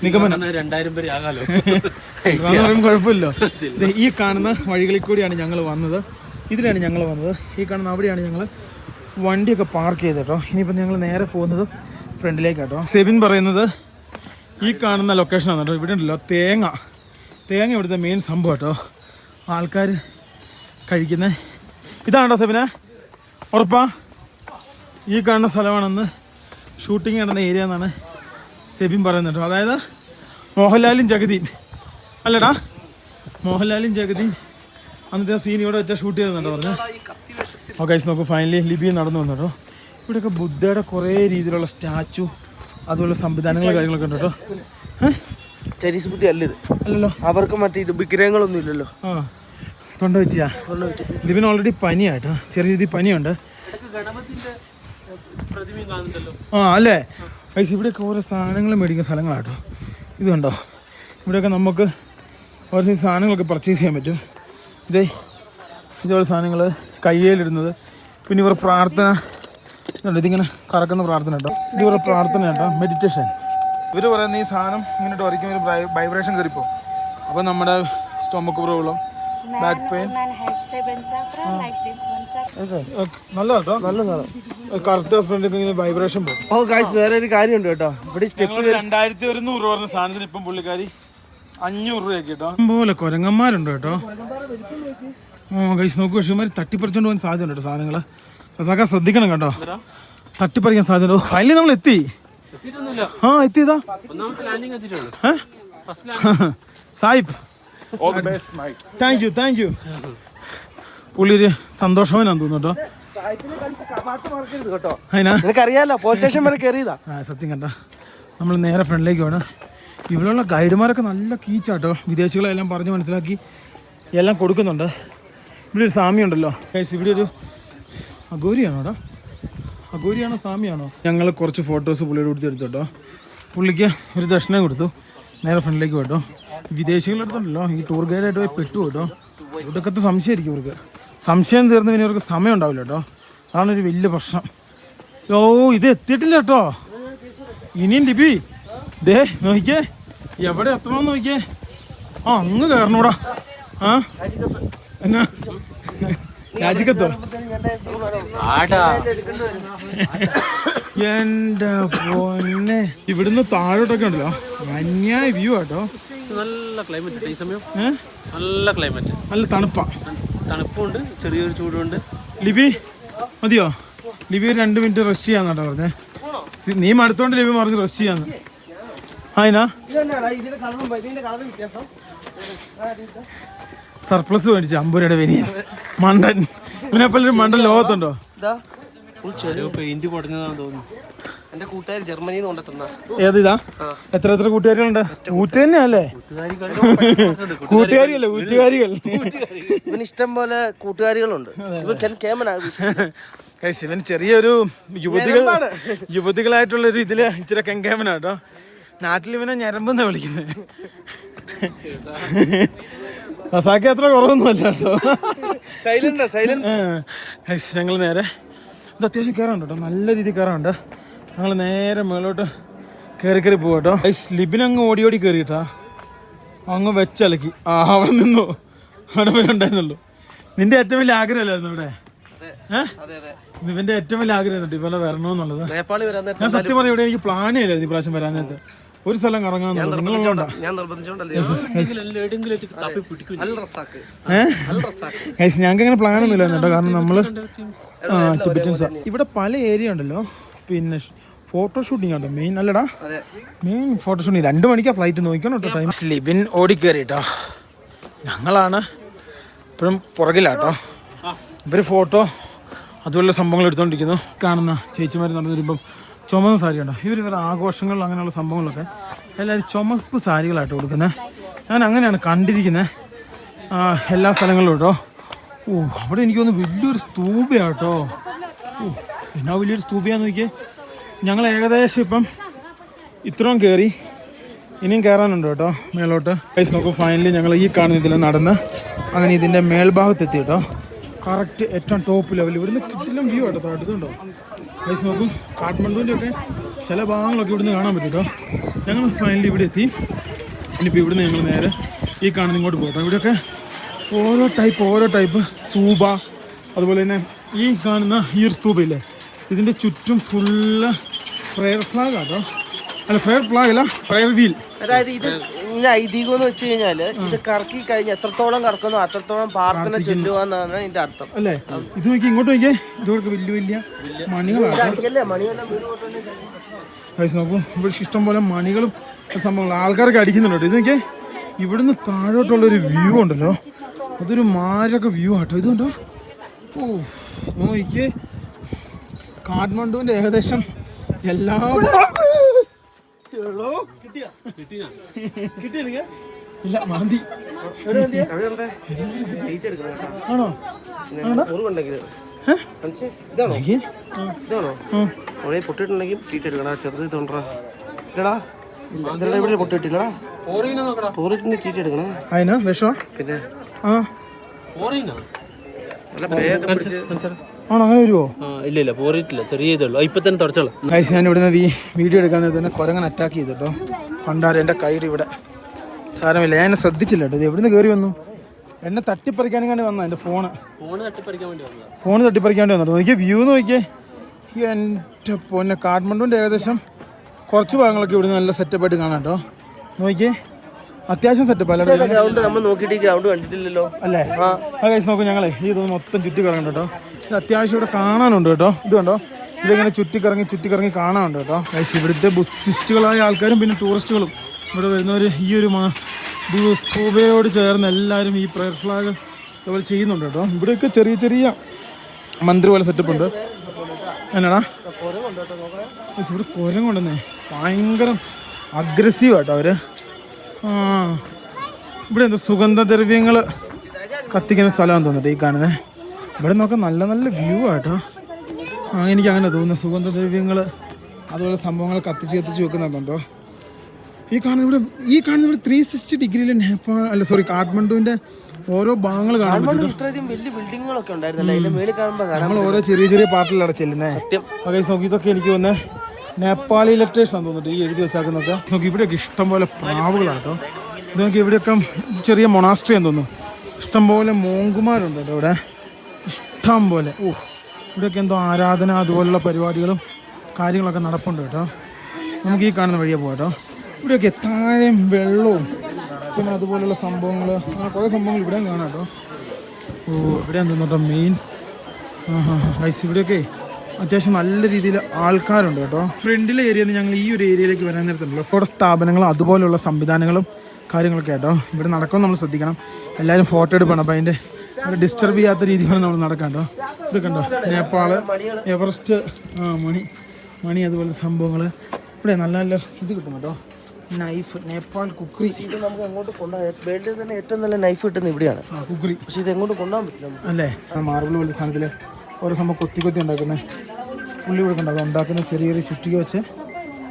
നിഗമനം 2000 പേര് ആകാലോ. കുഴപ്പമില്ലല്ലോ. ഈ കാണുന്ന വഴികളിൽ കൂടിയാണ് ഞങ്ങൾ വന്നത്. ഇതിലാണ് ഞങ്ങൾ വന്നത്. ഈ കാണുന്ന അവിടെയാണ് ഞങ്ങൾ വണ്ടിയൊക്കെ പാർക്ക് ചെയ്ത് കേട്ടോ. ഇനിയിപ്പോൾ ഞങ്ങൾ നേരെ പോകുന്നത് ഫ്രണ്ടിലേക്ക് കേട്ടോ. സെബിൻ പറയുന്നത് ഈ കാണുന്ന ലൊക്കേഷനാണ് കേട്ടോ. ഇവിടെ ഉണ്ടല്ലോ തേങ്ങ ഇവിടുത്തെ മെയിൻ സംഭവം കേട്ടോ. ആൾക്കാർ കഴിക്കുന്നത് ഇതാണോ സെബിനെ? ഉറപ്പാ? ഈ കാണുന്ന സ്ഥലമാണെന്ന് ഷൂട്ടിങ് നടന്ന ഏരിയ എന്നാണ് സെബിൻ പറയുന്നത് കേട്ടോ. അതായത് മോഹൻലാലും ജഗതിയും അല്ലടാ, മോഹൻലാലും ജഗതിയും അന്നത്തെ ആ സീൻ ഇവിടെ വെച്ചാൽ ഷൂട്ട് ചെയ്തെന്നുണ്ടോ പറഞ്ഞു. ഓക്കെ നോക്കൂ, ഫൈനലി ലിബി നടന്നു വന്നു കേട്ടോ. ഇവിടെയൊക്കെ ബുദ്ധയുടെ കുറേ രീതിയിലുള്ള സ്റ്റാച്ചു അതുപോലെ സംവിധാനങ്ങളും കാര്യങ്ങളൊക്കെ ഉണ്ട് കേട്ടോ. ചൈനീസ് ബുദ്ധി അല്ല ഇത്. അല്ലല്ലോ, അവർക്ക് മറ്റേ ഇത് വിഗ്രഹങ്ങളൊന്നും ഇല്ലല്ലോ. ആ തൊണ്ട വെച്ചാ ലിബിന് ഓൾറെഡി പനിയാട്ടോ, ചെറിയ രീതിയിൽ പനിയുണ്ട്. ആ അല്ലേ പൈസ. ഇവിടെയൊക്കെ ഓരോ സാധനങ്ങൾ മേടിക്കുന്ന സ്ഥലങ്ങളാട്ടോ. ഇതുണ്ടോ, ഇവിടെയൊക്കെ നമുക്ക് ഓരോ സാധനങ്ങളൊക്കെ പർച്ചേസ് ചെയ്യാൻ പറ്റും. ഇതുപോലെ സാധനങ്ങൾ കയ്യിലിടുന്നത്. പിന്നെ ഇവർ പ്രാർത്ഥന ഇതുണ്ട്, ഇതിങ്ങനെ കറക്കുന്ന പ്രാർത്ഥന കേട്ടോ. ഇത് ഇവരുടെ പ്രാർത്ഥന കേട്ടോ, മെഡിറ്റേഷൻ. ഇവർ പറയുന്ന ഈ സാധനം ഇങ്ങനെ വരയ്ക്കും, ഒരു വൈബ്രേഷൻ കയറിപ്പോ. അപ്പോൾ നമ്മുടെ സ്റ്റൊമക്ക് പ്രോബ്ലം, ബാക്ക് പെയിൻ നല്ല കേട്ടോ, നല്ല സാധനം. കറക്റ്റ് ഫ്രണ്ട് ഇങ്ങനെ വൈബ്രേഷൻ പോകും. ഓ ഗൈസ്, വേറെ ഒരു കാര്യമുണ്ട് കേട്ടോ. ഇവിടെ സ്റ്റെപ്പ് 2100 പറഞ്ഞ സാധനത്തിന് ഇപ്പം പുള്ളിക്കാരി 500 രൂപയൊക്കെ കേട്ടോ. പോലെ കുരങ്ങന്മാരുണ്ട് കേട്ടോ. ഗൈസ് നോക്കൂ, പക്ഷേ ഇമാര് തട്ടിപ്പറിച്ചോണ്ട് പോകാൻ സാധ്യത ഉണ്ട് കേട്ടോ സാധനങ്ങള്. അതൊക്കെ ശ്രദ്ധിക്കണം കേട്ടോ, തട്ടിപ്പറിക്കാൻ സാധ്യത. ഫൈനലി നമ്മൾ എത്തി. എത്തിയതാ സാഹിബ്. Thank you. പുള്ളിയൊരു സന്തോഷവാനാന്ന് തോന്നുന്നു കേട്ടോ. എനിക്കറിയാലോ, പോലീസ് സ്റ്റേഷൻ വരെ കയറിയതാ. സത്യം കണ്ട. നമ്മൾ നേരെ ഫ്രണ്ടിലേക്ക് വേണം. ഇവിടെയുള്ള ഗൈഡുമാരൊക്കെ നല്ല കീച്ചാട്ടോ. വിദേശികളെല്ലാം പറഞ്ഞ് മനസ്സിലാക്കി എല്ലാം കൊടുക്കുന്നുണ്ട്. ഇവിടെ ഒരു സ്വാമിയുണ്ടല്ലോ. ഇവിടെ ഒരു അഗോരിയാണോ കേട്ടോ? അഗോരിയാണോ സ്വാമിയാണോ? ഞങ്ങൾ കുറച്ച് ഫോട്ടോസ് പുള്ളിയുടെ കൊടുത്ത് എടുത്തു കേട്ടോ. പുള്ളിക്ക് ഒരു ദക്ഷിണം കൊടുത്തു. നേരെ ഫ്രണ്ടിലേക്ക് കേട്ടോ. വിദേശികളെടുത്തുണ്ടല്ലോ ഈ ടൂർ ഗൈഡായിട്ട് പോയി പെട്ടു കേട്ടോ. ഇവിടെയൊക്കെ സംശയമായിരിക്കും ഇവർക്ക്. സംശയം തീർന്ന് പിന്നെ ഇവർക്ക് സമയം ഉണ്ടാവില്ല കേട്ടോ. അതാണൊരു വലിയ പ്രശ്നം. ഇത് എത്തിയിട്ടില്ല കേട്ടോ. ഇനിയും ലിബി നോക്കിയേ, എവിടെ എത്തണമെന്ന് നോക്കിയേ. അങ്ങ് കയറണൂടാ. എന്നാ രാജിക്കത്തോ? എന്റെ പൊന്നെ, ഇവിടുന്ന് താഴോട്ടൊക്കെ ഉണ്ടല്ലോ അന്യായ വ്യൂ ആട്ടോ. നല്ല ക്ലൈമറ്റ് ഈ സമയം. നല്ല ക്ലൈമറ്റ്, നല്ല തണുപ്പുണ്ട്, ചെറിയൊരു ചൂടുണ്ട്. ലിബി മതിയോ? ലിബി 2 മിനിറ്റ് റെസ്റ്റ് ചെയ്യാന്നാട്ടോ പറഞ്ഞേ. നീ മടുത്തോണ്ട് ലിബി പറഞ്ഞ് റെസ്റ്റ് ചെയ്യാന്ന്. അതിനാ സർപ്ലസ് മേടിച്ച 50 രൂപയുടെ വരി മണ്ടൻ. ഇവനെപ്പോലൊരു മണ്ടൻ ലോകത്തുണ്ടോ? പെയിന്റ് പൊടഞ്ഞതാന്ന് തോന്നുന്നു. എന്റെ കൂട്ടുകാർ ജർമ്മനിയിൽ നിന്ന് കൊണ്ടെത്തുന്ന. ഏതിതാ? എത്ര കൂട്ടുകാരികളുണ്ട്? ഊറ്റ് തന്നെയല്ലേ? കൂട്ടുകാരിയല്ലേ, ഊറ്റുകാരികൾ. ഇവന് ഇഷ്ടം പോലെ കൂട്ടുകാരികളുണ്ട്. ഇവൻ ചെറിയൊരു യുവതികളായിട്ടുള്ള ഒരു ഇതില് ഇച്ചിരി കെങ്കേമനാട്ടോ. നാട്ടിൽ ഇവനെ ഞരമ്പെന്നാ വിളിക്കുന്നത്. റസാക്കി അത്ര കുറവൊന്നുമല്ല കേട്ടോ. ഞങ്ങൾ നേരെ ഇത് അത്യാവശ്യം കയറാറുണ്ട് കേട്ടോ, നല്ല രീതിയിൽ കയറാറുണ്ട്. ഞങ്ങൾ നേരെ മേളോട്ട് കയറി പോകട്ടോ. ലിബിനങ്ങ് ഓടി കയറിയിട്ടാ അങ്ങ് വെച്ചലക്കി. അവിടെ നിന്നു, അവിടെ വരെ ഉണ്ടായിരുന്നുള്ളൂ. നിന്റെ ഏറ്റവും വലിയ ആഗ്രഹമല്ലായിരുന്നു ഇവിടെ? ഇവന്റെ ഏറ്റവും വലിയ ആഗ്രഹം ഇവരെ വരണമെന്നുള്ളത്. ഞാൻ സത്യം പറഞ്ഞ ഇവിടെ എനിക്ക് പ്ലാൻ ചെയ്യില്ലായിരുന്നു ഈ പ്രാവശ്യം വരാൻ നേരത്ത്. ഒരു സ്ഥലം കറങ്ങാന്നുള്ളത് നിങ്ങളുണ്ടോ? ഞങ്ങൾക്ക് അങ്ങനെ പ്ലാൻ ഒന്നും ഇല്ലായിരുന്നു കേട്ടോ. കാരണം നമ്മള് ടിബറ്റൻസ് ഇവിടെ പല ഏരിയ ഉണ്ടല്ലോ. പിന്നെ ഫോട്ടോഷൂട്ടിങ് ഉണ്ടോ മെയിൻ? അല്ലടാ, മെയിൻ ഫോട്ടോഷൂട്ടിങ്. 2 മണിക്കാ ഫ്ലൈറ്റ്. നോക്കണം കേട്ടോ ടൈം. ലിബിൻ ഓടിക്കേറിട്ടോ. ഞങ്ങളാണ് ഇപ്പോഴും പുറകിലാട്ടോ. ഇവര് ഫോട്ടോ അതുപോലുള്ള സംഭവങ്ങൾ എടുത്തുകൊണ്ടിരിക്കുന്നു. കാണുന്ന ചേച്ചിമാർ നടന്നു വരുമ്പം ചുമന്ന സാരി ഉണ്ടോ? ഇവർ ആഘോഷങ്ങൾ അങ്ങനെയുള്ള സംഭവങ്ങളൊക്കെ എല്ലാവരും ചുമപ്പ് സാരികളായിട്ട് കൊടുക്കുന്നത്. ഞാൻ അങ്ങനെയാണ് കണ്ടിരിക്കുന്നത്. എല്ലാ സ്ഥലങ്ങളിലും കേട്ടോ. അവിടെ എനിക്കൊന്ന് വലിയൊരു സ്തൂപയാണ് കേട്ടോ. എന്നാ വലിയൊരു സ്തൂപയാന്ന് നോക്കിയേ. ഞങ്ങൾ ഏകദേശം ഇപ്പം ഇത്രയും കയറി, ഇനിയും കയറാനുണ്ട് കേട്ടോ മേലോട്ട്. ഗൈസ് നോക്കൂ, ഫൈനലി ഞങ്ങൾ ഈ കാണുന്ന ഇതിൽ നടന്ന് അങ്ങനെ ഇതിൻ്റെ മേൽഭാഗത്തെത്തി കേട്ടോ. കറക്റ്റ് ഏറ്റവും ടോപ്പ് ലെവൽ. ഇവിടുന്ന് കിട്ടില്ല വ്യൂ കേട്ടോ. താഴത്തുണ്ടോ ഗൈസ് നോക്കൂ, കാഠ്മണ്ഡുവിൻ്റെ ഒക്കെ ചില ഭാഗങ്ങളൊക്കെ ഇവിടുന്ന് കാണാൻ പറ്റും കേട്ടോ. ഞങ്ങൾ ഫൈനലി ഇവിടെ എത്തി. ഇനിയിപ്പോൾ ഇവിടുന്ന് ഞങ്ങൾ നേരെ ഈ കാണുന്ന ഇങ്ങോട്ട് പോകട്ടോ. ഇവിടെയൊക്കെ ഓരോ ടൈപ്പ് സ്തൂപ, അതുപോലെ തന്നെ ഈ കാണുന്ന ഈ ഒരു സ്തൂപയില്ലേ, ഇതിൻ്റെ ചുറ്റും ഫുള്ള് പ്രയർ ഫ്ലാഗ് ആട്ടോ. അല്ല, പ്രയർ ഫ്ലാഗ് അല്ല, പ്രയർ വീൽ. അതായത് ഇത് ഐതിഹ്യം എന്ന് വെച്ച് കഴിഞ്ഞാല് ഇത് കറക്കി കഴിഞ്ഞ് എത്രത്തോളം കറക്കുന്നോ അത്രത്തോളം പ്രാർത്ഥന ചൊല്ലുക എന്നാണ് ഇതിന്റെ അർത്ഥം അല്ലേ. ഇത് നോക്കി, ഇങ്ങോട്ട് നോക്കിയേ, ഇതൊക്കെ വലിയ വലിയ മണികളാണ്. നോക്കൂ, ഇവിടെ ഇഷ്ടം പോലെ മണികളും സംഭവങ്ങളും ആൾക്കാരൊക്കെ അടിക്കുന്നുണ്ട്. ഇത് നോക്കിയേ, ഇവിടുന്ന് താഴോട്ടുള്ളൊരു വ്യൂ ഉണ്ടല്ലോ, അതൊരു മാരൊക്കെ വ്യൂ ആട്ടോ. ഇതുണ്ടോ, നോക്കിയേ, കാഠ്മണ്ഡുവിൻ്റെ ഏകദേശം എല്ലാ ഇല്ല മാന്തി ആണോ? പൊട്ടിട്ടുണ്ടെങ്കിൽ ട്രീറ്റ് എടുക്കണ. ചെറുത് തൊണ്ടടാ ഇവിടെ പൊട്ടിട്ടില്ലടാ, പോറിട്ടിന് ട്രീറ്റ് എടുക്കണം. അതിനാ വിഷം പിന്നെ ആണോ? അങ്ങനെ വരുമോ? ഇല്ല പോറിയിട്ടില്ല, ചെറിയ ഇതുള്ളൂ. ഇപ്പൊ തന്നെ തുടച്ചോളാം. ഗൈസ്, ഞാൻ ഇവിടുന്ന് വീഡിയോ എടുക്കാൻ തന്നെ കുരങ്ങൻ അറ്റാക്ക് ചെയ്തിട്ടോ. പണ്ടാരം എൻ്റെ കയ്യിൽ ഇവിടെ സാരമില്ല, ഞാൻ എന്നെ ശ്രദ്ധിച്ചില്ല കേട്ടോ. ഇത് എവിടുന്ന് കയറി വന്നു? എന്നെ തട്ടിപ്പറിക്കാനും കണ്ടി വന്ന എൻ്റെ ഫോണ് തട്ടിപ്പറിക്കാൻ വേണ്ടി വന്നിട്ട് നോക്കിയേ വ്യൂ നോക്കിയേ. എൻ്റെ പൊന്നെ, കാഠ്മണ്ഡുവിൻ്റെ ഏകദേശം കുറച്ച് ഭാഗങ്ങളൊക്കെ ഇവിടുന്ന് നല്ല സെറ്റപ്പായിട്ട് കാണാം കേട്ടോ. നോക്കിയേ, അത്യാവശ്യം സെറ്റപ്പ് അല്ലേ. നമ്മൾ നോക്കിയിട്ട് ഗ്രൗണ്ട് കണ്ടിട്ടില്ലല്ലോ അല്ലേ? ഗൈസ് നോക്കൂ, ഞങ്ങളെ ഈ ഇതൊന്ന് മൊത്തം ചുറ്റി കറങ്ങുന്നുണ്ട് കേട്ടോ. ഇത് അത്യാവശ്യം ഇവിടെ കാണാനുണ്ട് കേട്ടോ. ഇത് കണ്ടോ, ഇതിങ്ങനെ ചുറ്റിക്കറങ്ങി കാണാനുണ്ട് കേട്ടോ. ഗൈസ്, ഇവിടുത്തെ ബുദ്ധിസ്റ്റുകളായ ആൾക്കാരും പിന്നെ ടൂറിസ്റ്റുകളും ഇവിടെ വരുന്നവർ ഈ ഒരു സ്തൂപയോട് ചേർന്ന് എല്ലാവരും ഈ പ്രയർ ഫ്ലാഗ് അതുപോലെ ചെയ്യുന്നുണ്ട് കേട്ടോ. ഇവിടെയൊക്കെ ചെറിയ ചെറിയ മന്ത്രി പോലെ സെറ്റപ്പ് ഉണ്ട്. എന്നാടാ ഇവിടെ കുരങ്ങുണ്ടെന്നേ, ഭയങ്കര അഗ്രസീവ് ആട്ടോ അവര്. ഇവിടെ എന്താ സുഗന്ധദ്രവ്യങ്ങൾ കത്തിക്കുന്ന സ്ഥലമാണെന്ന് തോന്നിട്ട് ഈ കാണുന്നത്. ഇവിടെ നോക്കാം, നല്ല നല്ല വ്യൂ ആട്ടോ. എനിക്ക് അങ്ങനെ തോന്നുന്നു. സുഗന്ധദ്രവ്യങ്ങൾ അതുപോലെ സംഭവങ്ങൾ കത്തിച്ച് വെക്കുന്നുണ്ടോ. ഈ കാണുന്ന ഇവിടെ 360 ഡിഗ്രിയിൽ നേപ്പാൾ അല്ല സോറി കാഠ്മണ്ഡുവിൻ്റെ ഓരോ ഭാഗങ്ങൾ കാണാൻ പറ്റും. ഇത്രയധികം വലിയ ബിൽഡിങ്ങുകളൊക്കെ ഉണ്ടായിരുന്നല്ലോ, അതിന്റെ മേളിൽ കാണുമ്പോൾ നമ്മൾ ഓരോ ചെറിയ പാർട്ടിലാണ് ചെല്ലുന്നത്. സത്യം നോക്കി, ഇതൊക്കെ എനിക്ക് വന്ന് നേപ്പാളി ലെറ്റേഴ്സ് ആണെന്ന് തോന്നിട്ട് ഈ എഴുതി വെച്ചാക്കുന്നൊക്കെ. നോക്കി, ഇവിടെയൊക്കെ ഇഷ്ടംപോലെ പ്രാവുകളാണ് കേട്ടോ. ഇത് നോക്കി, ഇവിടെയൊക്കെ ചെറിയ മൊണാസ്ട്രി എന്ന് തോന്നുന്നു. ഇഷ്ടംപോലെ മോങ്കുമാരുണ്ട് കേട്ടോ ഇവിടെ, ഇഷ്ടം പോലെ. ഇവിടെയൊക്കെ എന്തോ ആരാധന അതുപോലുള്ള പരിപാടികളും കാര്യങ്ങളൊക്കെ നടപ്പുണ്ട് കേട്ടോ. നമുക്ക് ഈ കാണുന്ന വഴിയെ പോകാം കേട്ടോ. ഇവിടെയൊക്കെ താഴെയും വെള്ളവും പിന്നെ അതുപോലുള്ള സംഭവങ്ങൾ, അങ്ങനെ കുറേ സംഭവങ്ങൾ ഇവിടെയും കാണാം കേട്ടോ. ഇവിടെ എന്തെന്ന് കേട്ടോ മെയിൻ. ഗൈസ്, ഇവിടെയൊക്കെ അത്യാവശ്യം നല്ല രീതിയിൽ ആൾക്കാരുണ്ട് കേട്ടോ. ഫ്രണ്ടിലെ ഏരിയയിൽ നിന്ന് ഞങ്ങൾ ഈ ഒരു ഏരിയയിലേക്ക് വരാൻ നേരത്തുണ്ടല്ലോ കുറേ സ്ഥാപനങ്ങളും അതുപോലെയുള്ള സംവിധാനങ്ങളും കാര്യങ്ങളൊക്കെ കേട്ടോ. ഇവിടെ നടക്കുമ്പോൾ നമ്മൾ ശ്രദ്ധിക്കണം, എല്ലാവരും ഫോട്ടോ എടുക്കണം. അപ്പോൾ അതിൻ്റെ ഡിസ്റ്റർബ് ചെയ്യാത്ത രീതിയിലാണ് നമ്മൾ നടക്കാം കേട്ടോ. ഇത് കണ്ടോ, നേപ്പാൾ എവറസ്റ്റ് മണി അതുപോലെ സംഭവങ്ങൾ ഇവിടെ നല്ല നല്ല ഇത് കിട്ടും കേട്ടോ. Knife, Nepal cookery. ഇത് നമുക്ക് അങ്ങോട്ട് കൊണ്ടുപോകാം. വേൾഡിൽ തന്നെ ഏറ്റവും നല്ല നൈഫ് കിട്ടുന്നത് ഇവിടെയാണ്, കുക്കറി. പക്ഷെ ഇത് എങ്ങോട്ട് കൊണ്ടുപോകാൻ പറ്റില്ല അല്ലേ. മാർബിൾ പോലെ സാധനത്തിൽ ഓരോ സംഭവം കൊത്തി ഉണ്ടാക്കുന്നത് പുള്ളി ഇവിടെ കണ്ടോ. അത് ഉണ്ടാക്കുന്ന ചെറിയൊരു ചുറ്റിക വെച്ച്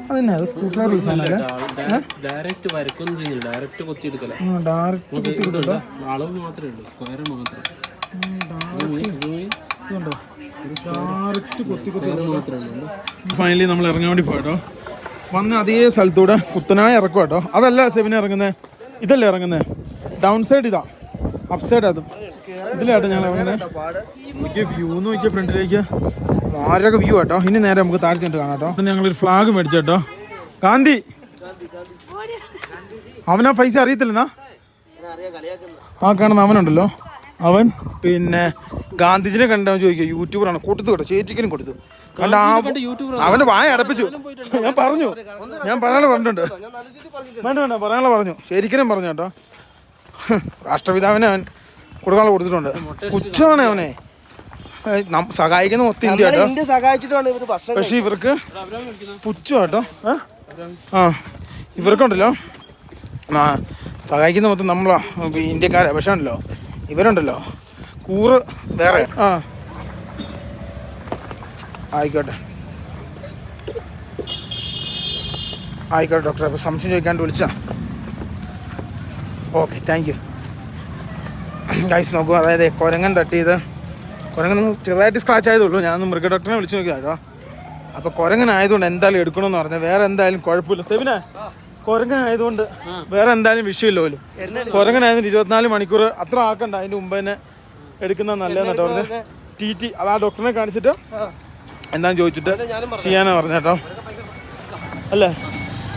അതന്നെ, അത് സ്ക്രൂ ഡ്രൈവർ സാധനമല്ലേ. ഡയറക്റ്റ് വരക്കൊന്നും ചെയ്യുന്നില്ല, ഡയറക്റ്റ് കൊത്തി എടുക്കല. ഡയറക്റ്റ് കൊത്തി കിട്ടുമല്ലോ, അളവ് മാത്രമേ ഉള്ളൂ, സ്ക്വയർ മാത്രം. ഇതുണ്ടോ, ഡയറക്റ്റ് കൊത്തി മാത്രമേ ഉള്ളൂ. ഫൈനലി നമ്മൾ ഇറങ്ങാൻ വേണ്ടി പോയിട്ടോ. വന്ന് അതേ സ്ഥലത്തൂടെ കുത്തനായ ഇറക്കും കേട്ടോ. അതല്ല സെവിനെ ഇറങ്ങുന്നത്, ഇതല്ലേ ഇറങ്ങുന്നത്. ഡൗൺ സൈഡ് ഇതാ, അപ്പ് സൈഡ് അതും ഇതിലാട്ടോ ഞങ്ങൾ ഇറങ്ങുന്നത്. നോക്കിയ വ്യൂ നോക്കിയ ഫ്രണ്ടിലേക്ക് ആരൊക്കെ വ്യൂ കേട്ടോ. ഇനി നേരെ നമുക്ക് താഴ്ത്തിട്ട് കാണാം കേട്ടോ. ഞങ്ങളൊരു ഫ്ലാഗ് മേടിച്ചേട്ടോ. ഗാന്ധി അവനാ പൈസ അറിയത്തില്ലെന്നാ. ആ കാണുന്ന അവനുണ്ടല്ലോ, അവൻ പിന്നെ ഗാന്ധിജിനെ കണ്ടവൻ ചോദിക്കുക, യൂട്യൂബറാണ്. കൊടുത്തു കേട്ടോ, ചേച്ചിക്കനും കൊടുത്തു. കണ്ട അവന്റെ വായ അടപ്പിച്ചു. ഞാൻ പറയാനുള്ള പറഞ്ഞിട്ടുണ്ട്. വേണ്ട പറയാനുള്ള പറഞ്ഞു, ശരിക്കും പറഞ്ഞു കേട്ടോ. രാഷ്ട്രപിതാവിനെ അവൻ കൊടുക്കാനുള്ള കൊടുത്തിട്ടുണ്ട്. പുച്ഛമാണ് അവനെ സഹായിക്കുന്ന മൊത്തം ഇന്ത്യ കേട്ടോ. പക്ഷെ ഇവർക്ക് പുച്ഛം കേട്ടോ. ഇവർക്കുണ്ടല്ലോ സഹായിക്കുന്ന മൊത്തം നമ്മളാ ഇന്ത്യക്കാരാ. പക്ഷേ ഉണ്ടല്ലോ ഇവരുണ്ടല്ലോ കൂറ് വേറെ. ആയിക്കോട്ടെ ഡോക്ടറെ. അപ്പോൾ സംശയം ചോദിക്കാണ്ട് വിളിച്ചാ. Okay, thank you guys. നോക്കൂ, അതായത് കുരങ്ങൻ തട്ടിയത്, കുരങ്ങൻ ചെറുതായിട്ട് സ്ക്രാച്ച് ആയതുള്ളൂ. ഞാനൊന്ന് മൃഗ ഡോക്ടറിനെ വിളിച്ച് നോക്കിയാലോ. അപ്പോൾ കുരങ്ങനായതുകൊണ്ട് എന്തായാലും എടുക്കണമെന്ന് പറഞ്ഞാൽ വേറെ എന്തായാലും കുഴപ്പമില്ല. സെവിനെ, കുരങ്ങനായതുകൊണ്ട് വേറെ എന്തായാലും വിഷയമില്ല പോലും. കുരങ്ങനായതുകൊണ്ട് 24 മണിക്കൂർ അത്ര ആക്കണ്ട, അതിൻ്റെ മുമ്പ് തന്നെ എടുക്കുന്നത് നല്ലതെന്ന് കേട്ടോ പറഞ്ഞത്. TT അത് ആ ഡോക്ടറിനെ കാണിച്ചിട്ട് എന്താണെന്ന് ചോദിച്ചിട്ട് ചെയ്യാനാണ് പറഞ്ഞത് കേട്ടോ. അല്ലേ,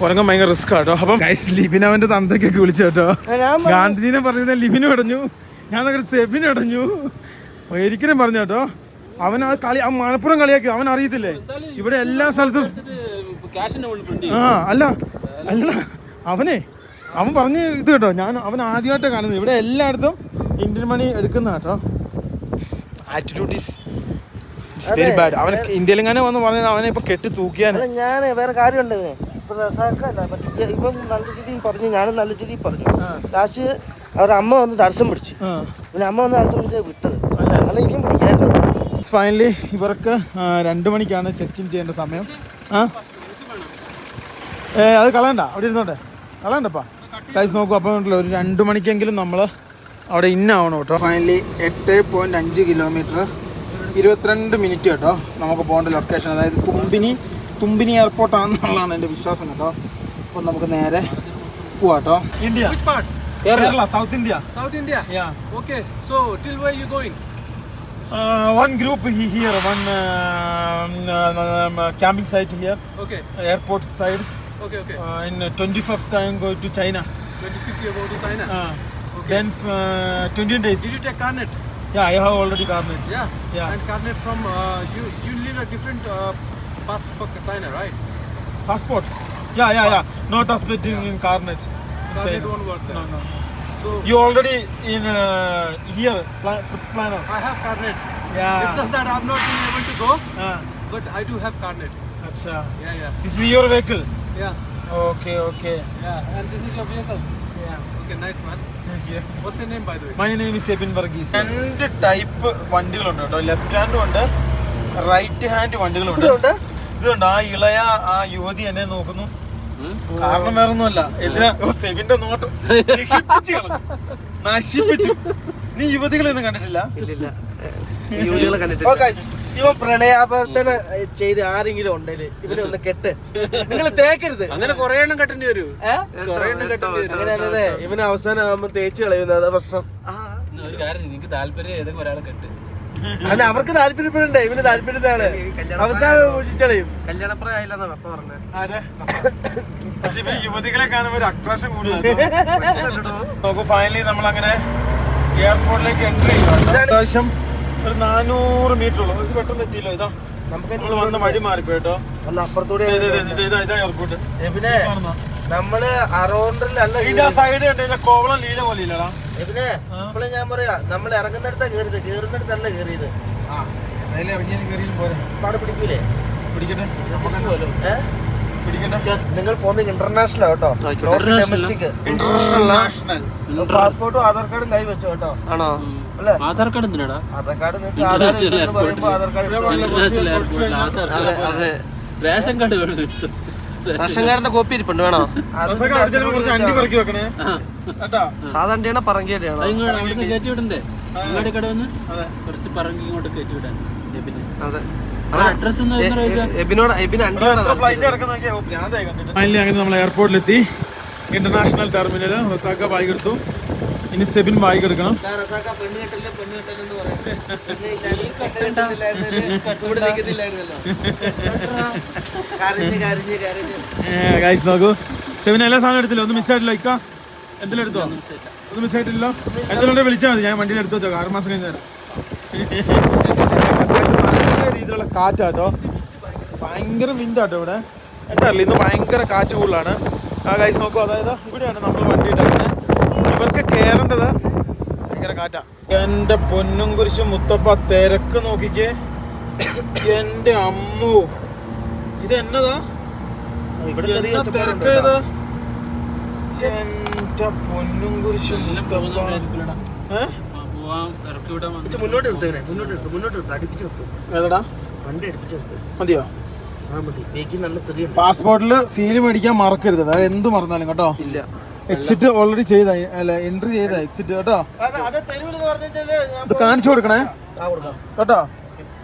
കുരങ്ങൻ ഭയങ്കര റിസ്ക് കേട്ടോ. അപ്പം ലിബിൻ അവൻ്റെ തന്തയ്ക്കൊക്കെ വിളിച്ചു കേട്ടോ. ഗാന്ധിജിനെ പറഞ്ഞത് ലിബിനും അടഞ്ഞു, ഞാൻ സെബിനും അടഞ്ഞു, ഒരിക്കലും പറഞ്ഞു കേട്ടോ. അവൻ ആ കളി, ആ മലപ്പുറം കളിയാക്കി. അവൻ അറിയത്തില്ലേ ഇവിടെ എല്ലാ സ്ഥലത്തും. അല്ല അവൻ പറഞ്ഞ് ഇത് കേട്ടോ. അവൻ ആദ്യമായിട്ടാണ് കാണുന്നത് ഇവിടെ എല്ലായിടത്തും ഇന്ത്യൻ മണി എടുക്കുന്ന കേട്ടോ. Attitude is very bad. അവൻ ഇന്ത്യയിലെങ്ങനെ വന്ന് പറഞ്ഞത് അവനെ ഇപ്പൊ കെട്ടി തൂക്കിയാൽ. ഞാൻ വേറെ കാര്യമുണ്ട് ഇവനെ. ഇവൻ നല്ല രീതിയിൽ പറഞ്ഞു, ഞാനും നല്ല രീതിയിൽ പറഞ്ഞു. ലാസ്റ്റ് അവരുടെ അമ്മ വന്ന് തടസ്സം പിടിച്ചു. പിന്നെ അമ്മ വന്ന് തടസ്സം പിടിച്ച് വിട്ടത്. അല്ല ഇനിയും പിടിക്കായിരുന്നു. ഫൈനലി ഇവർക്ക് 2 മണിക്കാണ് ചെക്ക് ഇൻ ചെയ്യേണ്ട സമയം. അത് കളയണ്ട, അവിടെ ഇരുന്നോട്ടെ, കളയണ്ടപ്പാ. ഗൈസ് നോക്കൂ, അപ്പോൾ ഉണ്ടല്ലോ ഒരു 2 മണിക്കെങ്കിലും നമ്മൾ അവിടെ ഇന്നാവണം കേട്ടോ. ഫൈനലി 8.5 കിലോമീറ്റർ 22 മിനിറ്റ് കേട്ടോ നമുക്ക് പോകേണ്ട ലൊക്കേഷൻ. അതായത് തുമ്പിനി എയർപോർട്ടാണെന്നുള്ളതാണ് എൻ്റെ വിശ്വാസം കേട്ടോ. അപ്പോൾ നമുക്ക് നേരെ പോവാട്ടോ. India, Kerala, South India. Yeah. Okay, so till where you going? One group here, one camping site here. Okay. Airport side. Okay. In 25th I am going to China. 25th you go to China. Okay. Then 20 days. Did you take Carnet? Yeah, I have already Carnet. Yeah. And Carnet from you need a different pass for China, right? Passport. Yeah. Not transmitting in Carnet. Carnet won't work there. No. So You already in here planner. I have Carnet. Yeah. It's just that I'm not been able to go, but I do have Carnet. Acha. Yeah. This is your vehicle. Yeah. Okay. Yeah. And this is your vehicle. Yeah. Okay, nice man. Thank you. What's your name by the way? My name is Ebin Varghese. 2 type വണ്ടികളുണ്ട് കേട്ടോ. ലെഫ്റ്റ് ഹാൻഡും ഉണ്ട്, റൈറ്റ് ഹാൻഡ് വണ്ടികളുണ്ട്. ഇതുണ്ട്. ആ ഇളയ ആ യുവതി എന്നെ നോക്കുന്നു. കാരണം വേറൊന്നുമല്ല, എന്തിനാ സെബിന്റെ നോട്ടം നശിപ്പിച്ചു. നീ യുവതികളൊന്നും കണ്ടിട്ടില്ല? ഇവൻ പ്രണയാഭ്യർത്ഥന ചെയ്ത് ആരെങ്കിലും ഉണ്ടെങ്കിൽ ഇവനെ ഒന്ന് കെട്ട്. നിങ്ങൾ തേക്കരുത്. അങ്ങനെ കുറെ എണ്ണം കെട്ടേണ്ടി വരും. അങ്ങനെയല്ലേ ഇവന് അവസാനം ആകുമ്പോ തേച്ച് കളയുന്നത് പ്രശ്നം. ഒരു കാര്യം, നിങ്ങൾക്ക് താല്പര്യം ഏതെങ്കിലും ഒരാളെ കെട്ട്. അല്ല, അവർക്ക് താല്പര്യപ്പെടണ്ടേ? ഇവന് താല്പര്യത്താണ്. അവസാനം കളയും. കല്യാണപ്രായമില്ലെന്നാണ് അപ്പ പറഞ്ഞത്. പക്ഷെ ഇവര് യുവതികളെ കാണുമ്പോൾ ഒരു അട്രാക്ഷൻ കൂടുതലാണ്. നോക്കൂ, ഫൈനലി നമ്മൾ അങ്ങനെ എയർപോർട്ടിലേക്ക് എൻട്രി ചെയ്യും. അത്യാവശ്യം ഒരു 400 മീറ്റർ ഉള്ളു. ഇത് പെട്ടെന്ന് എത്തിയല്ലോ. ഇതാ നമ്മൾ വന്ന വഴി മാറിപ്പോട്ടോ. അപ്പുറത്തൂടെ ഇതാ എയർപോർട്ട്. നമ്മള് അറൗണ്ടിലല്ല സൈഡ് കണ്ടില്ല, കോവളം ലീല പോലെ ഇല്ലടാ. ഇതിനെ ഇപ്പോഴും ഞാൻ പറയാ, നമ്മൾ ഇറങ്ങുന്നിടത്താ കേറിയത്, കേറുന്നിടത്തല്ല കേറിയത്. ഇറങ്ങിയാലും കയറിയും പോരെ. പാട് പിടിക്കൂലേ? പിടിക്കട്ടെ. നിങ്ങൾ പോകുന്നത് ഇന്റർനാഷണൽ കേട്ടോ, ഡൊമസ്റ്റിക്. ഇന്റർനാഷണൽ പാസ്പോർട്ടും ആധാർ കാർഡും കൈ വെച്ചോ കേട്ടോ. ആണോ? അല്ലേ? ആധാർ കാർഡ് എന്തിനാടാ? ആധാർ കാർഡ് നിങ്ങൾക്ക് ആധാർ ഇല്ലെന്ന് പറയുമ്പോ ആധാർ കാർഡ് റേഷൻ കാർഡ് വേണം. റേഷൻ കാർഡിന്റെ കോപ്പി ഇരിപ്പുണ്ട്, വേണോ? അണ്ടി പറക്കി വെക്കണേ. സാധാരണ പറങ്കിയാണോ കയറ്റി വിടണ്ടേ? അങ്ങോട്ട് കട വന്ന് കുറച്ച് പറങ്കി ഇങ്ങോട്ട് കയറ്റി വിടാൻ. അഡ്രസ് അങ്ങനെ നമ്മൾ എയർപോർട്ടിലെത്തി. ഇന്റർനാഷണൽ ടെർമിനൽ റസാക്ക ബാഗ് എടുത്തു. ഇനി സെബിൻ ബാഗ് എടുക്കണം. നോക്കൂ, സെബിൻ എല്ലാ സാധനം എടുത്തില്ല, ഒന്നും മിസ്സായിട്ടില്ല. ഇക്ക എന്തെങ്കിലും എടുത്തോ? ഒന്നും മിസ്സായിട്ടില്ല. എന്തെങ്കിലും വിളിച്ചാൽ മതി, ഞാൻ വണ്ടിയിൽ എടുത്തു വെച്ചോ. 6 മാസം കഴിഞ്ഞാൽ നല്ല രീതിയിലുള്ള കാറ്റാട്ടോ, ഭയങ്കര വിൻഡാട്ടോ ഇവിടെ. എന്താറില്ല, ഇന്ന് ഭയങ്കര കാറ്റ് കൂടുതലാണ്. ആ ഗൈസ് നോക്കൂ, അതായത് ഇവിടെയാണ് നമ്മൾ വണ്ടി ഇട്ടേക്കുന്നത്. ഇവർക്ക് കയറേണ്ടത് ഭയങ്കര കാറ്റാ. എൻ്റെ പൊന്നും കുരിശും മുത്തപ്പ, തിരക്ക് നോക്കിക്കേ. എൻ്റെ അമ്മു, ഇത് എന്നതാ? തിരക്ക് ഇത്. എന്റെ പൊന്നും കുരിശ് മുന്നോട്ട് നിർത്തുകണേ, മുന്നോട്ട് നിർത്തും, അടുപ്പിച്ച് നിർത്തും. ഏതാടാ വണ്ടി അടുപ്പിച്ച് നിർത്തും. മതിയോ? മതി. ബേക്കിൽ നല്ല തെറിയുണ്ട്. പാസ്പോർട്ടില് സീല് മേടിക്കാൻ മറക്കരുത്, വേറെ എന്ത് മറന്നാലും കേട്ടോ. ഇല്ല, എക്സിറ്റ് ഓൾറെഡി ചെയ്ത, അല്ല എൻട്രി ചെയ്ത എക്സിറ്റ് കേട്ടോ. ഇത് കാണിച്ചു കൊടുക്കണേ കേട്ടോ.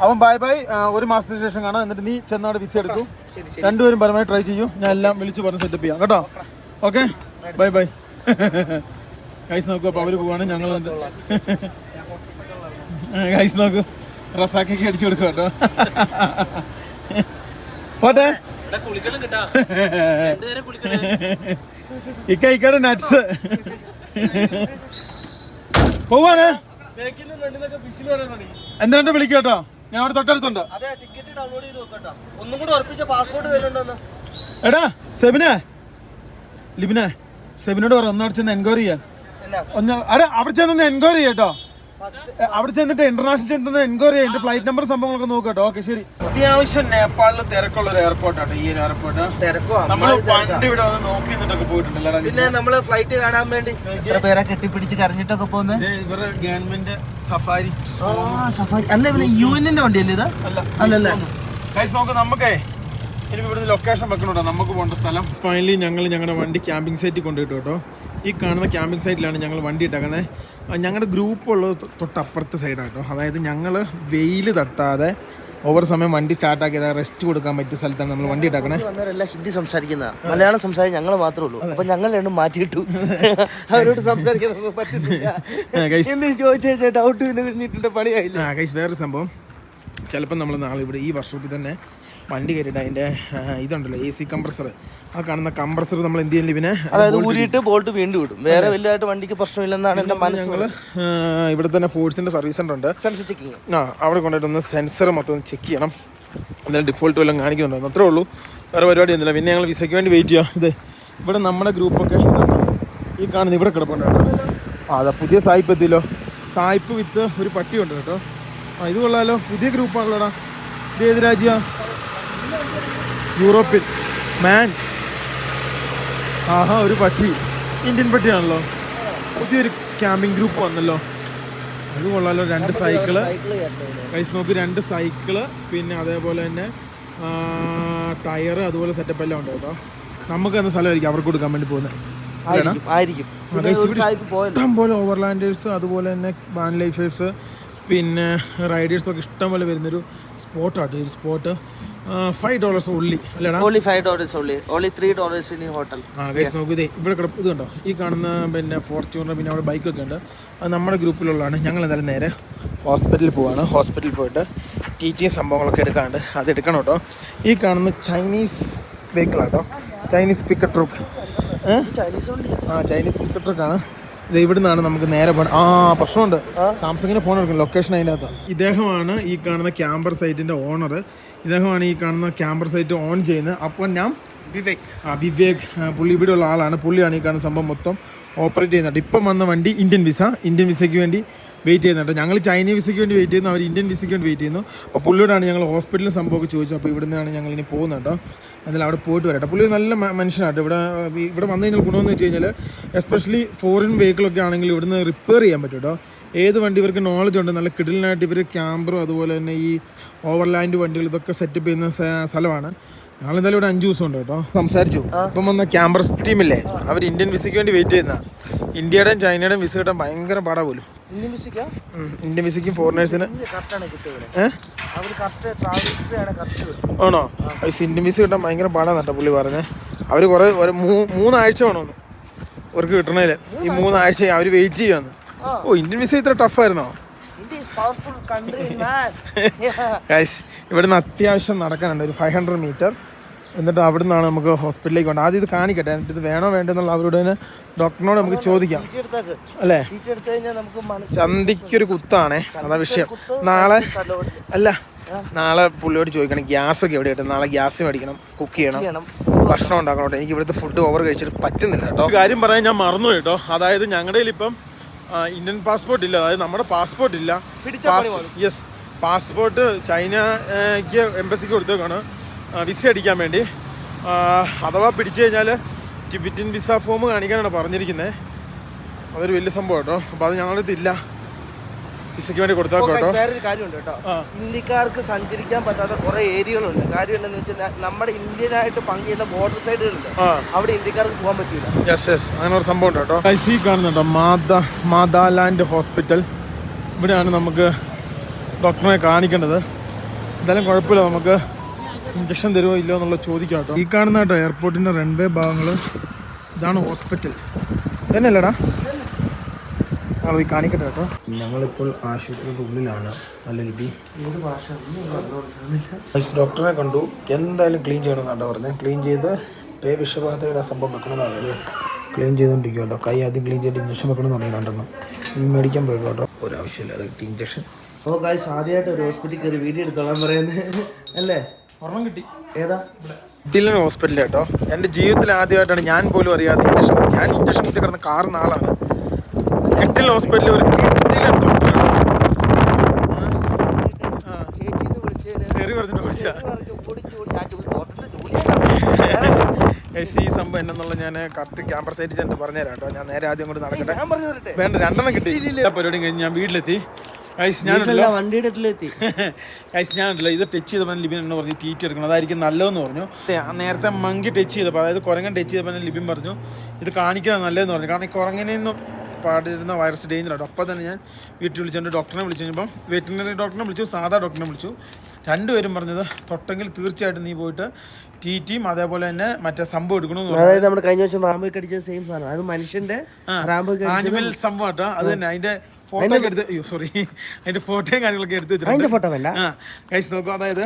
അവൻ ബൈ ബൈ, 1 മാസത്തിന് ശേഷം കാണാം. എന്നിട്ട് നീ ചെന്നാട് വിസ എടുക്കും. രണ്ടുപേരും പരമായി ട്രൈ ചെയ്യും. ഞാൻ എല്ലാം വിളിച്ചു പറഞ്ഞ് സെറ്റപ്പ് ചെയ്യാം കേട്ടോ. Okay, bye bye. ഗൈസ് നോക്കൂ, അപ്പൊ അവര് പോവാണ്. ഞങ്ങൾ ഗൈസ് നോക്കൂ, റസാക്കൊക്കെ അടിച്ചു കൊടുക്കും കേട്ടോ. പോട്ടെ. ഇക്കയുടെ നട്സ് പോവാണ്. എന്താണ്ട് വിളിക്കും കേട്ടോ. ഞാൻ അവിടെ തൊട്ടടുത്തുണ്ട്. ഒന്നും കൂടെ ഉറപ്പിച്ച പാസ്പോർട്ട് വരുന്നുണ്ടോ? എടാ സെബിനെ, ലിബിനെ, സെബിനോട് പറ ഒന്നവിടെ ചെന്ന് എൻക്വയറി ചെയ്യാൻ. അവിടെ ചെന്ന് എൻക്വയറി ചെയ്യട്ടോ. അവിടെ ചെന്നിട്ട് ഇന്റർനാഷണൽ ചെന്ന് എൻക്വയറി ചെയ്യാം. ഫ്ലൈറ്റ് നമ്പർ സംഭവങ്ങളൊക്കെ നോക്കട്ടോ. ഓക്കെ, ശരി. അത്യാവശ്യം നേപ്പാളിൽ തിരക്കുള്ള ഒരു എയർപോർട്ടാണ് ഈ ഒരു എയർപോർട്ട്. നമ്മൾ പണ്ട് ഇവിടെ വന്ന് നോക്കി നിന്നിട്ടൊക്കെ പോയിട്ടുണ്ടല്ലോ. പിന്നെ നമ്മള് ഫ്ലൈറ്റ് കാണാൻ വേണ്ടി എത്ര പേരെ കെട്ടിപ്പിടിച്ച് കരഞ്ഞിട്ടൊക്കെ പോകുന്നത്. ഇവരുടെ ഗവൺമെന്റ് സഫാരി സഫാരി അല്ല, പിന്നെ യുഎന്നിന്റെ വണ്ടിയല്ലേ ഇത്? അല്ലല്ലേ. നോക്ക്, നമുക്കേ ഇനി ഇവിടുന്ന് ലൊക്കേഷൻ വെക്കണോട്ടോ, നമുക്ക് പോകേണ്ട സ്ഥലം. ഫൈനലി ഞങ്ങൾ ഞങ്ങളുടെ വണ്ടി ക്യാമ്പിംഗ് സൈറ്റിൽ കൊണ്ടുപോയിട്ടു കേട്ടോ. ഈ കാണുന്ന ക്യാമ്പിംഗ് സൈറ്റിലാണ് ഞങ്ങൾ വണ്ടി ഇട്ടേക്കുന്നത്. ഞങ്ങളുടെ ഗ്രൂപ്പ് ഉള്ളത് തൊട്ടപ്പുറത്തെ സൈഡാണ് കേട്ടോ. അതായത് ഞങ്ങൾ വെയിൽ തട്ടാതെ ഓവർ സമയം വണ്ടി സ്റ്റാർട്ടാക്കിയത് റെസ്റ്റ് കൊടുക്കാൻ പറ്റിയ സ്ഥലത്താണ് നമ്മൾ വണ്ടി ഇട്ടാക്കണേ. വന്നവരെല്ലാം ഹിന്ദി സംസാരിക്കുന്ന, മലയാളം സംസാരിക്കാൻ ഞങ്ങൾ മാത്രമേ ഉള്ളൂ. അപ്പൊ ഞങ്ങൾ രണ്ടും മാറ്റിയിട്ടു. അവരോട് സംസാരിക്കാൻ പറ്റുന്നില്ല. ചോദിച്ചു കഴിഞ്ഞാൽ ഡൗട്ട് പിന്നെ കഴിഞ്ഞിട്ടുണ്ട്, പണിയായില്ല. വേറൊരു സംഭവം, ചിലപ്പോൾ നമ്മൾ നാളെ ഇവിടെ ഈ വർഷത്തിൽ തന്നെ വണ്ടി കയറിയിട്ട് അതിൻ്റെ ഇതുണ്ടല്ലോ AC കംപ്രസർ, ആ കാണുന്ന കംപ്രസർ നമ്മൾ എന്ത് ചെയ്യില്ല പിന്നെ അതായത് ഊരിയിട്ട് ബോൾട്ട് വീണ്ടും ഇടും. വേറെ വലുതായിട്ട് വണ്ടിക്ക് പ്രശ്നമില്ലെന്നാണ് എൻ്റെ മനസ്സ്. ഞങ്ങൾ ഇവിടെ തന്നെ ഫോഴ്സിൻ്റെ സർവീസ് സെൻ്റർ ഉണ്ട്, സെൻസർ ചെക്കിങ്. അവിടെ കൊണ്ടുപോയിട്ടൊന്ന് സെൻസർ മൊത്തം ചെക്ക് ചെയ്യണം. എന്തായാലും ഡിഫോൾട്ട് വല്ലതും കാണിക്കുന്നുണ്ടോ, അത്രേ ഉള്ളൂ. വേറെ പരിപാടിയൊന്നുമില്ല. പിന്നെ ഞങ്ങൾ വിസയ്ക്ക് വേണ്ടി വെയിറ്റ് ചെയ്യാം. ഇത് ഇവിടെ നമ്മുടെ ഗ്രൂപ്പൊക്കെ ഈ കാണുന്ന ഇവിടെ കിടപ്പുണ്ട് കേട്ടോ. അതാ പുതിയ സായിപ്പ് എത്തിയല്ലോ. സായിപ്പ് വിത്ത് ഒരു പട്ടിയുണ്ട് കേട്ടോ. ഇത് കൊള്ളാമല്ലോ, പുതിയ ഗ്രൂപ്പാണല്ലോടാ. ഇത് ഏത് രാജ്യമാണ്? യൂറോപ്യൻ മാൻ. ആഹാ, ഒരു പട്ടി, ഇന്ത്യൻ പട്ടിയാണല്ലോ. പുതിയൊരു ക്യാമ്പിംഗ് ഗ്രൂപ്പ് വന്നല്ലോ, അത് കൊള്ളാലോ. 2 സൈക്കിള് കൈസ് നോക്ക്, 2 സൈക്കിള്, പിന്നെ അതേപോലെ തന്നെ ടയർ, അതുപോലെ സെറ്റപ്പ് എല്ലാം ഉണ്ട് കേട്ടോ. നമുക്ക് എന്ന സ്ഥലമായിരിക്കും അവർക്ക് കൊടുക്കാൻ വേണ്ടി പോകുന്നത്. ഇഷ്ടം പോലെ ഓവർലാൻഡേഴ്സ്, അതുപോലെ തന്നെ വാൻ ലൈഫേഴ്സ്, പിന്നെ റൈഡേഴ്സൊക്കെ ഇഷ്ടം പോലെ വരുന്നൊരു സ്പോട്ടാട്ടോ. ഒരു സ്പോട്ട് $5 only അല്ലേടാ? Only $5 only. Only $3 in hotel. Guys നോക്കൂ, ഇവിടെ ഇത് കണ്ടോ, ഈ കാണുന്ന പിന്നെ ഫോർച്യൂണർ, പിന്നെ അവിടെ ബൈക്കൊക്കെ ഉണ്ട്. അത് നമ്മുടെ ഗ്രൂപ്പിലുള്ളതാണ്. ഞങ്ങൾ എന്തായാലും നേരെ ഹോസ്പിറ്റലിൽ പോവാണ്. ഹോസ്പിറ്റലിൽ പോയിട്ട് TT സംഭവങ്ങളൊക്കെ എടുക്കാണ്ട് അത് എടുക്കണം കേട്ടോ. ഈ കാണുന്ന ചൈനീസ് വെഹിക്കിളാട്ടോ, Chinese pickup truck. Chinese pickup ട്രക്കാണ്. ഇത് ഇവിടെ നിന്നാണ് നമുക്ക് നേരെ പോകണം. പ്രശ്നമുണ്ട്, സാംസങ്ങിൻ്റെ ഫോൺ എടുക്കണം, ലൊക്കേഷൻ അതിൻ്റെ അകത്താണ്. ഇദ്ദേഹമാണ് ഈ കാണുന്ന ക്യാമ്പർ സൈറ്റിൻ്റെ ഓണർ. ഇദ്ദേഹമാണ് ഈ കാണുന്ന ക്യാമ്പർ സൈറ്റ് ഓൺ ചെയ്യുന്നത്. അപ്പോൾ ഞാൻ വിവേക്, പുള്ളി ഇവിടെ ഉള്ള ആളാണ്. പുള്ളിയാണ് ഈ കാണുന്ന സംഭവം മൊത്തം ഓപ്പറേറ്റ് ചെയ്യുന്നുണ്ട്. ഇപ്പം വന്ന വണ്ടി ഇന്ത്യൻ വിസയ്ക്ക് വേണ്ടി വെയിറ്റ് ചെയ്യുന്നുണ്ട്. ഞങ്ങൾ ചൈനീസ് വിസയ്ക്ക് വേണ്ടി വെയിറ്റ് ചെയ്യുന്നു, അവർ ഇന്ത്യൻ വിസയ്ക്ക് വേണ്ടി വെയിറ്റ് ചെയ്യുന്നു. അപ്പോൾ പുള്ളിയോടാണ് ഞങ്ങൾ ഹോസ്പിറ്റലിൽ സംഭവമൊക്കെ ചോദിച്ചത്. അപ്പോൾ ഇവിടെ നിന്നാണ് ഞങ്ങൾ ഇനി പോകുന്നത് കേട്ടോ. എന്നാലും അവിടെ പോയിട്ട് വരട്ടെ. പുള്ളി നല്ല മനുഷ്യനാട്ടോ. ഇവിടെ വന്നു കഴിഞ്ഞാൽ ഗുണമെന്ന് വെച്ച് കഴിഞ്ഞാൽ എസ്പെഷ്യലി ഫോറിൻ വെഹിക്കിളൊക്കെ ആണെങ്കിൽ ഇവിടുന്ന് റിപ്പയർ ചെയ്യാൻ പറ്റും കേട്ടോ. ഏത് വണ്ടി ഇവർക്ക് നോളജ് ഉണ്ട്. നല്ല കിടിലനായിട്ട് ഇവർ ക്യാമ്പറും അതുപോലെ തന്നെ ഈ ഓവർലാൻഡ് വണ്ടികൾ ഇതൊക്കെ സെറ്റപ്പ് ചെയ്യുന്ന സ്ഥലമാണ്. ഞങ്ങളെന്തായാലും ഇവിടെ 5 ദിവസം ഉണ്ട് കേട്ടോ. സംസാരിച്ചു. ഇപ്പം വന്ന ക്യാമ്പർ ടീമില്ലേ, അവർ ഇന്ത്യൻ വിസയ്ക്ക് വേണ്ടി വെയിറ്റ് ചെയ്യുന്ന. ഇന്ത്യയുടെയും ചൈനയുടെയും വിസ കിട്ടാൻ ഭയങ്കര പാടാ പോലും. ഇന്ത്യൻ വിസയ്ക്കും ഫോറിനേഴ്സിന് ആണോ? ഇന്ത്യൻ വിസ കിട്ടാൻ ഭയങ്കര പാടാന്ന് കേട്ടോ പുള്ളി പറഞ്ഞേ. അവർ കുറേ 3 ആഴ്ച വേണമെന്ന് അവർക്ക് കിട്ടണേൽ. ഈ 3 ആഴ്ച അവർ വെയിറ്റ് ചെയ്യുമെന്ന്. ഇന്ത്യൻ വിസ ഇത്ര ടഫായിരുന്നോ? ഇവിടുന്ന് അത്യാവശ്യം നടക്കാനുണ്ട്, ഒരു 500 മീറ്റർ. എന്നിട്ട് അവിടെ നിന്നാണ് നമുക്ക് ഹോസ്പിറ്റലിലേക്ക് പോകേണ്ടത്. ആദ്യം ഇത് കാണിക്കട്ടെ, എന്നിട്ട് ഇത് വേണോ വേണ്ടെന്നുള്ള അവരോട് തന്നെ ഡോക്ടറിനോട് നമുക്ക് ചോദിക്കാം അല്ലേ. ചന്തിക്കൊരു കുത്താണേ, അതാ വിഷയം. നാളെ പുള്ളിയോട് ചോദിക്കണം ഗ്യാസൊക്കെ എവിടെ കിട്ടും. നാളെ ഗ്യാസ് മേടിക്കണം, കുക്ക് ചെയ്യണം, ഭക്ഷണം ഉണ്ടാക്കണം കേട്ടോ. എനിക്ക് ഇവിടുത്തെ ഫുഡ് ഓവർ കഴിച്ചിട്ട് പറ്റുന്നില്ല കേട്ടോ. കാര്യം പറയാൻ ഞാൻ മറന്നു കേട്ടോ. അതായത് ഞങ്ങളുടെ ഇപ്പം ഇന്ത്യൻ പാസ്പോർട്ട് ഇല്ല, അതായത് നമ്മുടെ പാസ്പോർട്ട് ഇല്ല. യെസ്, പാസ്പോർട്ട് ചൈനയ്ക്ക് എംബസിക്ക് കൊടുത്തേക്കാണ് വിസ അടിക്കാൻ വേണ്ടി. അഥവാ പിടിച്ചു കഴിഞ്ഞാൽ ടിബറ്റൻ വിസ ഫോം കാണിക്കാനാണ് പറഞ്ഞിരിക്കുന്നത്. അതൊരു വലിയ സംഭവം കേട്ടോ. അപ്പോൾ അത് ഞങ്ങളുടെ ഇല്ല, വിസയ്ക്ക് വേണ്ടി കൊടുത്താൽ കേട്ടോ. വേറൊരു കാര്യമുണ്ട് കേട്ടോ, ഇന്ത്യക്കാർക്ക് സഞ്ചരിക്കാൻ പറ്റാത്ത കുറെ ഏരിയകളുണ്ട്. കാര്യം എന്താണെന്ന് വെച്ചാൽ നമ്മുടെ ഇന്ത്യനായിട്ട് പങ്കുചെയ്യുന്ന ബോർഡർ സൈഡുകളുണ്ട്, അവിടെ ഇന്ത്യക്കാർക്ക് പോകാൻ പറ്റില്ല. യെസ് അങ്ങനെ ഒരു സംഭവം ഉണ്ട് കേട്ടോ. ഐസി കാണുന്നുണ്ടോ, മാതാലാൻഡ് ഹോസ്പിറ്റൽ. ഇവിടെയാണ് നമുക്ക് ഡോക്ടറെ കാണിക്കേണ്ടത്. എന്തായാലും കുഴപ്പമില്ല, നമുക്ക് ഇഞ്ചക്ഷൻ തരുമോ ഇല്ലയോ എന്നുള്ളത് ചോദിക്കാം കേട്ടോ. ഈ കാണുന്ന കേട്ടോ എയർപോർട്ടിൻ്റെ റൺവേ ഭാഗങ്ങൾ, ഇതാണ് ഹോസ്പിറ്റൽ തന്നെയല്ലേടാ? ഞങ്ങൾ പോയി കാണിക്കട്ടെ കേട്ടോ. ഞങ്ങളിപ്പോൾ ആശുപത്രിയുടെ ഉള്ളിലാണ്. നല്ല ലിപി ഡോക്ടറെ കണ്ടു. എന്തായാലും ക്ലീൻ ചെയ്യണമെന്നാണ് പറഞ്ഞത്. ക്ലീൻ ചെയ്ത് വിഷബാധയുടെ സംഭവം വെക്കണമെന്നാണ്. അത് ക്ലീൻ ചെയ്തുകൊണ്ടിരിക്കും കേട്ടോ. കൈ ആദ്യം ക്ലീൻ ചെയ്തിട്ട് ഇഞ്ചക്ഷൻ വെക്കണമെന്ന് പറഞ്ഞു. രണ്ടെണ്ണം മേടിക്കാൻ പോയി കേട്ടോ. ഒരാവശ്യമില്ല, അത് ഇഞ്ചക്ഷൻ. അപ്പോൾ ഗൈസ് ആദ്യമായിട്ട് ഒരു ഹോസ്പിറ്റലിൽ കയറി വീഡിയോ എടുത്തോളാൻ പറയുന്നത് അല്ലേ? ഒരെണ്ണം കിട്ടി. ഏതാ? കിട്ടിയില്ല ഹോസ്പിറ്റലിൽ കേട്ടോ. എൻ്റെ ജീവിതത്തിൽ ആദ്യമായിട്ടാണ് ഞാൻ പോലും അറിയാതെ ഞാൻ ഇഞ്ചക്ഷൻ കുത്തി കിടന്ന കാറുന്ന ആളാണ്. കിട്ടില്ല ഹോസ്പിറ്റലിൽ ഒരു കിട്ടില്ല ഡോക്ടർ ഈ സംഭവം എന്നുള്ള ഞാൻ കറക്റ്റ് ക്യാമ്പർ സൈറ്റിൽ ചെന്ന് പറഞ്ഞുതരാം കേട്ടോ. ഞാൻ നേരെ ആദ്യം കൊണ്ട് നടക്കട്ടെ. വേണ്ട, രണ്ടെണ്ണം കിട്ടി. പരിപാടി കഴിഞ്ഞ് ഞാൻ വീട്ടിലെത്തി. ഞാനുണ്ടല്ലോ ഇത് ടച്ച് ചെയ്തപ്പോൾ ലിബിൻ എന്ന് പറഞ്ഞു ടീറ്റ് എടുക്കണം, അതായിരിക്കും നല്ലതെന്ന് പറഞ്ഞു. നേരത്തെ മങ്കി ടച്ച് ചെയ്തപ്പോൾ, അതായത് കുരങ്ങൻ ടച്ച് ചെയ്തപ്പോൾ ലിബിൻ പറഞ്ഞു ഇത് കാണിക്കുന്നത് നല്ലതെന്ന് പറഞ്ഞു. കാരണം ഈ കുരങ്ങനെന്ന് പാടിരുന്ന വൈറസ് ഡേഞ്ചറാണ്. അപ്പോൾ തന്നെ ഞാൻ വീട്ടിൽ വിളിച്ചുകൊണ്ട് ഡോക്ടറെ വിളിച്ചു കഴിഞ്ഞപ്പം വെറ്റിനറി ഡോക്ടറെ വിളിച്ചു, സാധാ ഡോക്ടറെ വിളിച്ചു. രണ്ടുപേരും പറഞ്ഞത് തൊട്ടെങ്കിൽ തീർച്ചയായിട്ടും നീ പോയിട്ട് ടിയും അതേപോലെ തന്നെ മറ്റേ സംഭവം എടുക്കണമെന്ന് പറഞ്ഞു. അതായത് നമ്മുടെ കഴിഞ്ഞ വർഷം റാംബോ കടിച്ച സെയിം സാധനം, അത് മനുഷ്യന്റെ ആനിമൽ സംഭവം കേട്ടോ. അത് തന്നെ അതിന്റെ ഫോട്ടോ എടുത്ത് അതിന്റെ ഫോട്ടോയും കാര്യങ്ങളൊക്കെ എടുത്ത് വെച്ചിട്ടുണ്ട്. ഫോട്ടോ വേണ്ട കഴിച്ച് നോക്കും. അതായത്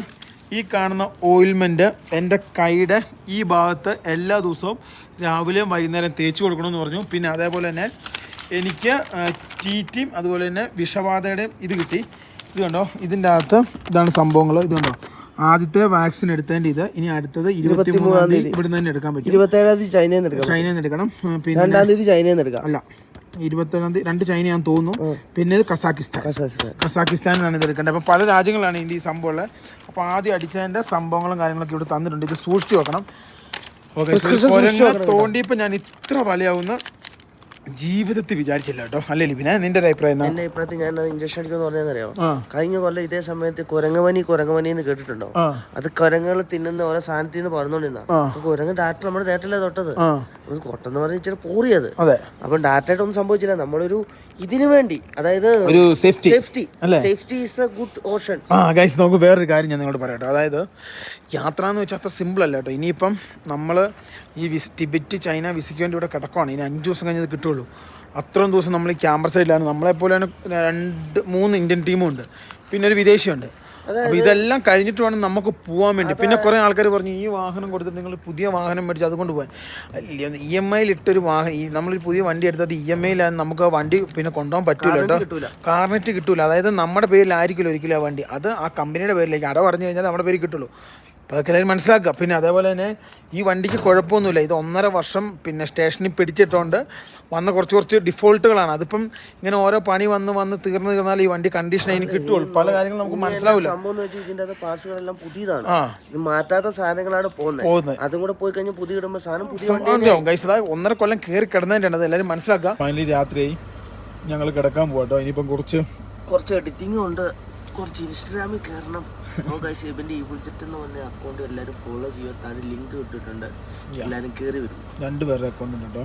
ഈ കാണുന്ന ഓയിൽമെന്റ് എൻ്റെ കൈയുടെ ഈ ഭാഗത്ത് എല്ലാ ദിവസവും രാവിലെയും വൈകുന്നേരം തേച്ച് കൊടുക്കണമെന്ന് പറഞ്ഞു. പിന്നെ അതേപോലെ തന്നെ എനിക്ക് ടിയും അതുപോലെ തന്നെ വിഷബാധയുടെയും ഇത് കിട്ടി. ഇത് കണ്ടോ, ഇതിൻ്റെ അകത്ത് ഇതാണ് സംഭവങ്ങൾ. ഇത് കണ്ടോ, ആദ്യത്തെ വാക്സിൻ എടുത്തതിൻ്റെ ഇത്. ഇനി അടുത്തത് 23-ാം തീയതി ഇവിടുന്ന് തന്നെ എടുക്കാൻ പറ്റും. 27-ാം തീയതി ചൈനയിൽ നിന്ന് എടുക്കണം. പിന്നെ 2-ാം തീയതി ചൈനയിൽ നിന്ന് എടുക്കാം. അല്ല, 27-ാം തീയതി 2 ചൈന ഞാൻ തോന്നുന്നു. പിന്നെ ഇത് കസാക്കിസ്ഥാനിൽ നിന്നാണ് ഇത് എടുക്കേണ്ടത്. അപ്പോൾ പല രാജ്യങ്ങളാണ് ഇതിൻ്റെ ഈ സംഭവമുള്ളത്. അപ്പോൾ ആദ്യം അടിച്ചതിൻ്റെ സംഭവങ്ങളും കാര്യങ്ങളൊക്കെ ഇവിടെ തന്നിട്ടുണ്ട്. ഇത് സൂക്ഷിച്ച് വെക്കണം. ഓക്കെ, തോണ്ടിയപ്പോൾ ഞാൻ ഇത്ര വലയാവുന്ന ജീവിതത്തിൽ വിചാരിച്ചില്ല കേട്ടോ. അല്ലേ ലിബിനെ, നിന്റെ ഒരു അഭിപ്രായം? എന്റെ അഭിപ്രായത്തിൽ ഞാൻ ഇഞ്ചക്ഷൻ അടിക്കുമെന്ന് പറഞ്ഞറിയാം. കഴിഞ്ഞ കൊല്ലം ഇതേ സമയത്ത് കുരങ്ങമനി എന്ന് കേട്ടിട്ടുണ്ടോ? അത് കുരങ്ങുകൾ തിന്നുന്ന ഓരോ സാധനത്തിൽ നിന്ന് പറഞ്ഞോണ്ടിരുന്ന കുരങ്ങ് ഡാറ്റ നമ്മുടെ ഡാറ്റല്ലേ തൊട്ടത്. കൊട്ടെന്ന് പറഞ്ഞ ഇച്ചിരി പോറിയത്. അപ്പൊ ഡാറ്റയായിട്ട് ഒന്നും സംഭവിച്ചില്ല. നമ്മളൊരു ഇതിനു വേണ്ടി, അതായത് ഒരു safety is A good option. Guys, നമുക്ക് വേറൊരു കാര്യം ഞാൻ നിങ്ങളോട് പറയാം. അതായത് യാത്ര എന്ന് വെച്ചാൽ അത്ര സിമ്പിൾ അല്ല കേട്ടോ. ഇനിയിപ്പം നമ്മൾ ഈ ടിബറ്റ് ചൈന വിസയ്ക്ക് വേണ്ടി ഇവിടെ കിടക്കുവാണ്. ഇനി 5 ദിവസം കഴിഞ്ഞത് കിട്ടുള്ളൂ. അത്രയും ദിവസം നമ്മൾ ഈ ക്യാമ്പർ സൈഡിലാണ്. നമ്മളെപ്പോലെ 2-3 ഇന്ത്യൻ ടീമുണ്ട്, പിന്നെ ഒരു വിദേശിയുണ്ട്. അപ്പോൾ ഇതെല്ലാം കഴിഞ്ഞിട്ട് വേണം നമുക്ക് പോകാൻ വേണ്ടി. പിന്നെ കുറേ ആൾക്കാർ പറഞ്ഞു ഈ വാഹനം കൊടുത്തിട്ട് നിങ്ങൾ പുതിയ വാഹനം മേടിച്ച് അതുകൊണ്ട് പോകാൻ. EMI ഇട്ടൊരു വാഹനം, നമ്മളൊരു പുതിയ വണ്ടി എടുത്തത് EMI നമുക്ക് ആ വണ്ടി പിന്നെ കൊണ്ടുപോകാൻ പറ്റൂല കേട്ടോ. കാർനെറ്റ് കിട്ടൂല. അതായത് നമ്മുടെ പേരിലായിരിക്കില്ല ഒരിക്കലും ആ വണ്ടി. അത് ആ കമ്പനിയുടെ പേരിലേക്ക് അടവടഞ്ഞു കഴിഞ്ഞാൽ നമ്മുടെ പേര് കിട്ടുള്ളൂ. അപ്പോൾ അതൊക്കെ എല്ലാവരും മനസ്സിലാക്കുക. പിന്നെ അതേപോലെ തന്നെ ഈ വണ്ടിക്ക് കുഴപ്പമൊന്നുമില്ല. ഇത് 1.5 വർഷം പിന്നെ സ്റ്റേഷനിൽ പിടിച്ചിട്ടുണ്ട് വന്ന കുറച്ച് ഡിഫോൾട്ടുകളാണ്. അതിപ്പം ഇങ്ങനെ ഓരോ പണി വന്ന് തീർന്നാൽ ഈ വണ്ടി കണ്ടീഷൻ അതിന് കിട്ടുള്ളൂ. പല കാര്യങ്ങളും നമുക്ക് മനസ്സിലാവില്ല. സംഭവം ഇതിന്റെ പാർട്സുകളെല്ലാം പുതിയതാണ്. ഇത് മാറ്റാത്ത സാധനങ്ങളാണ് പോകുന്നത്. അതും കൂടെ പോയി കഴിഞ്ഞാൽ പുതിയ ഇടുമ്പോൾ സാധനം പുതിയ 1.5 കൊല്ലം കയറി കിടന്നതിൻ്റെ അത് എല്ലാവരും മനസ്സിലാക്കുക. ഫൈനലി രാത്രിയായി, ഞങ്ങൾ കിടക്കാൻ പോകട്ടോ. ഇനിയിപ്പം കുറച്ച് എഡിറ്റിംഗും ഉണ്ട്, കുറച്ച് ഇൻസ്റ്റാഗ്രാമിൽ കയറണം. ഇവന്റെ ഈ ബുൾജറ്റ് എന്ന് പറഞ്ഞ അക്കൗണ്ട് എല്ലാവരും ഫോളോ ചെയ്യുക. താഴെ ലിങ്ക് ഇട്ടിട്ടുണ്ട്, എല്ലാവരും കയറി വരും. 2 പേരുടെ അക്കൗണ്ട് ഉണ്ട് കേട്ടോ.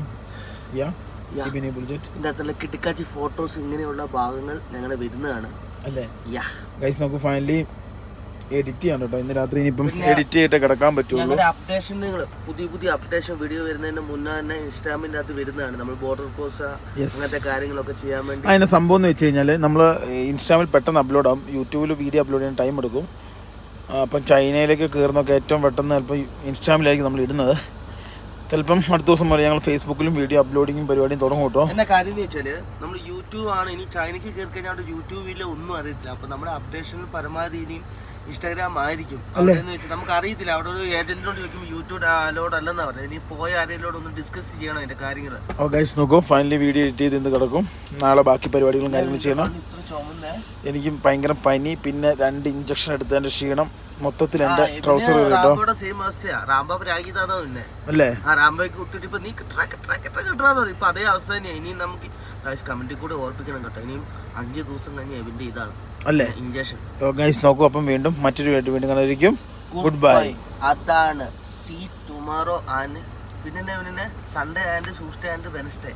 ഇതിനകത്തുള്ള കിട്ടിക്കാച്ചി ഫോട്ടോസ് ഇങ്ങനെയുള്ള ഭാഗങ്ങൾ ഞങ്ങൾ വരുന്നതാണ് അല്ലേ. ഗൈസ്, നമുക്ക് ഫൈനലി എഡിറ്റ് ചെയ്യാൻ കേട്ടോ ഇന്ന് രാത്രി. ഇനിയിപ്പം എഡിറ്റ് ചെയ്തിട്ട് കിടക്കാൻ പറ്റും. ഞങ്ങളുടെ അപ്ഡേഷനുകൾ, പുതിയ അപ്ഡേഷൻ വീഡിയോ വരുന്നതിന് മുന്നേ തന്നെ ഇൻസ്റ്റാഗ്രാമിൻ്റെ അകത്ത് വരുന്നതാണ്. നമ്മൾ ബോർഡർ ക്രോസ് അങ്ങനത്തെ കാര്യങ്ങളൊക്കെ ചെയ്യാൻ വേണ്ടി. അതിൻ്റെ സംഭവം എന്ന് വെച്ച് കഴിഞ്ഞാൽ നമ്മൾ ഇൻസ്റ്റാഗ്രാമിൽ പെട്ടെന്ന് അപ്ലോഡ് ആകും. യൂട്യൂബിൽ വീഡിയോ അപ്ലോഡ് ചെയ്യാൻ ടൈം എടുക്കും. അപ്പം ചൈനയിലേക്ക് കയറുന്നൊക്കെ ഏറ്റവും പെട്ടെന്ന് ചിലപ്പോൾ ഇൻസ്റ്റാഗ്രാമിലായിരിക്കും നമ്മൾ ഇടുന്നത്. ചിലപ്പം അടുത്ത ദിവസം വരെ ഞങ്ങൾ ഫേസ്ബുക്കിലും വീഡിയോ അപ്ലോഡിങ്ങും പരിപാടിയും തുടങ്ങും കേട്ടോ. എന്താ കാര്യം എന്ന് വെച്ചാൽ നമ്മൾ യൂട്യൂബ് ആണ്. ഇനി ചൈനയ്ക്ക് കയറി കഴിഞ്ഞാൽ യൂട്യൂബിൽ ഒന്നും അറിയത്തില്ല. അപ്പം നമ്മുടെ അപ്ഡേഷനിൽ പരമാവധി ഇനിയും ഇൻസ്റ്റാഗ്രാം ആയിരിക്കും. അതെന്ന് വെച്ചാൽ നമുക്ക് അറിയത്തില്ല. അവിടെ ഒരു ഏജന്റിനോട് ചോദിക്കുമ്പോൾ യൂട്യൂബ് അലോഡ് അല്ലെന്നാ പറഞ്ഞത്. ഇനി പോയ ആരെങ്കിലും ഒന്ന് ഡിസ്കസ് ചെയ്യണം അതിന്റെ കാര്യങ്ങൾ. നോക്കൂ, ഫൈനലി വീഡിയോ എഡിറ്റ് ചെയ്ത് ഇന്ന് കിടക്കും. നാളെ ബാക്കി പരിപാടികളും കാര്യങ്ങളും ചെയ്യണം. എനിക്ക് ഭയങ്കര പനി, പിന്നെ 2 ഇഞ്ചക്ഷൻ എടുത്തതിൻ്റെ ക്ഷീണം. മൊത്തത്തിൽ എന്റെ ട്രൗസർ കേട്ടോ റാംബോയുടെ സെയിം അവസ്ഥയാ. റാംബോ രാഗിതാണോ പിന്നെ അല്ലേ? ആ റാംബോയ്ക്ക് കുത്തിട്ട് ഇപ്പൊ നീ കിട്ടാന്ന് പറയും. ഇപ്പൊ അതേ അവസ്ഥ തന്നെയാ. ഇനിയും നമുക്ക് കമന്റിൽ കൂടെ ഓർപ്പിക്കണം കേട്ടോ. ഇനിയും 5 ദിവസം കഴിഞ്ഞ് ഇവന്റെ ഇതാണ് അല്ലേ ഇഞ്ചക്ഷൻ. ഗൈസ് നോക്കൂ, അപ്പം വീണ്ടും മറ്റൊരു വീണ്ടും കാണാതിരിക്കും. Good bye. അതാണ് സീ ടുമാറോ ആൻഡ് പിന്നെ Sunday and Tuesday and Wednesday.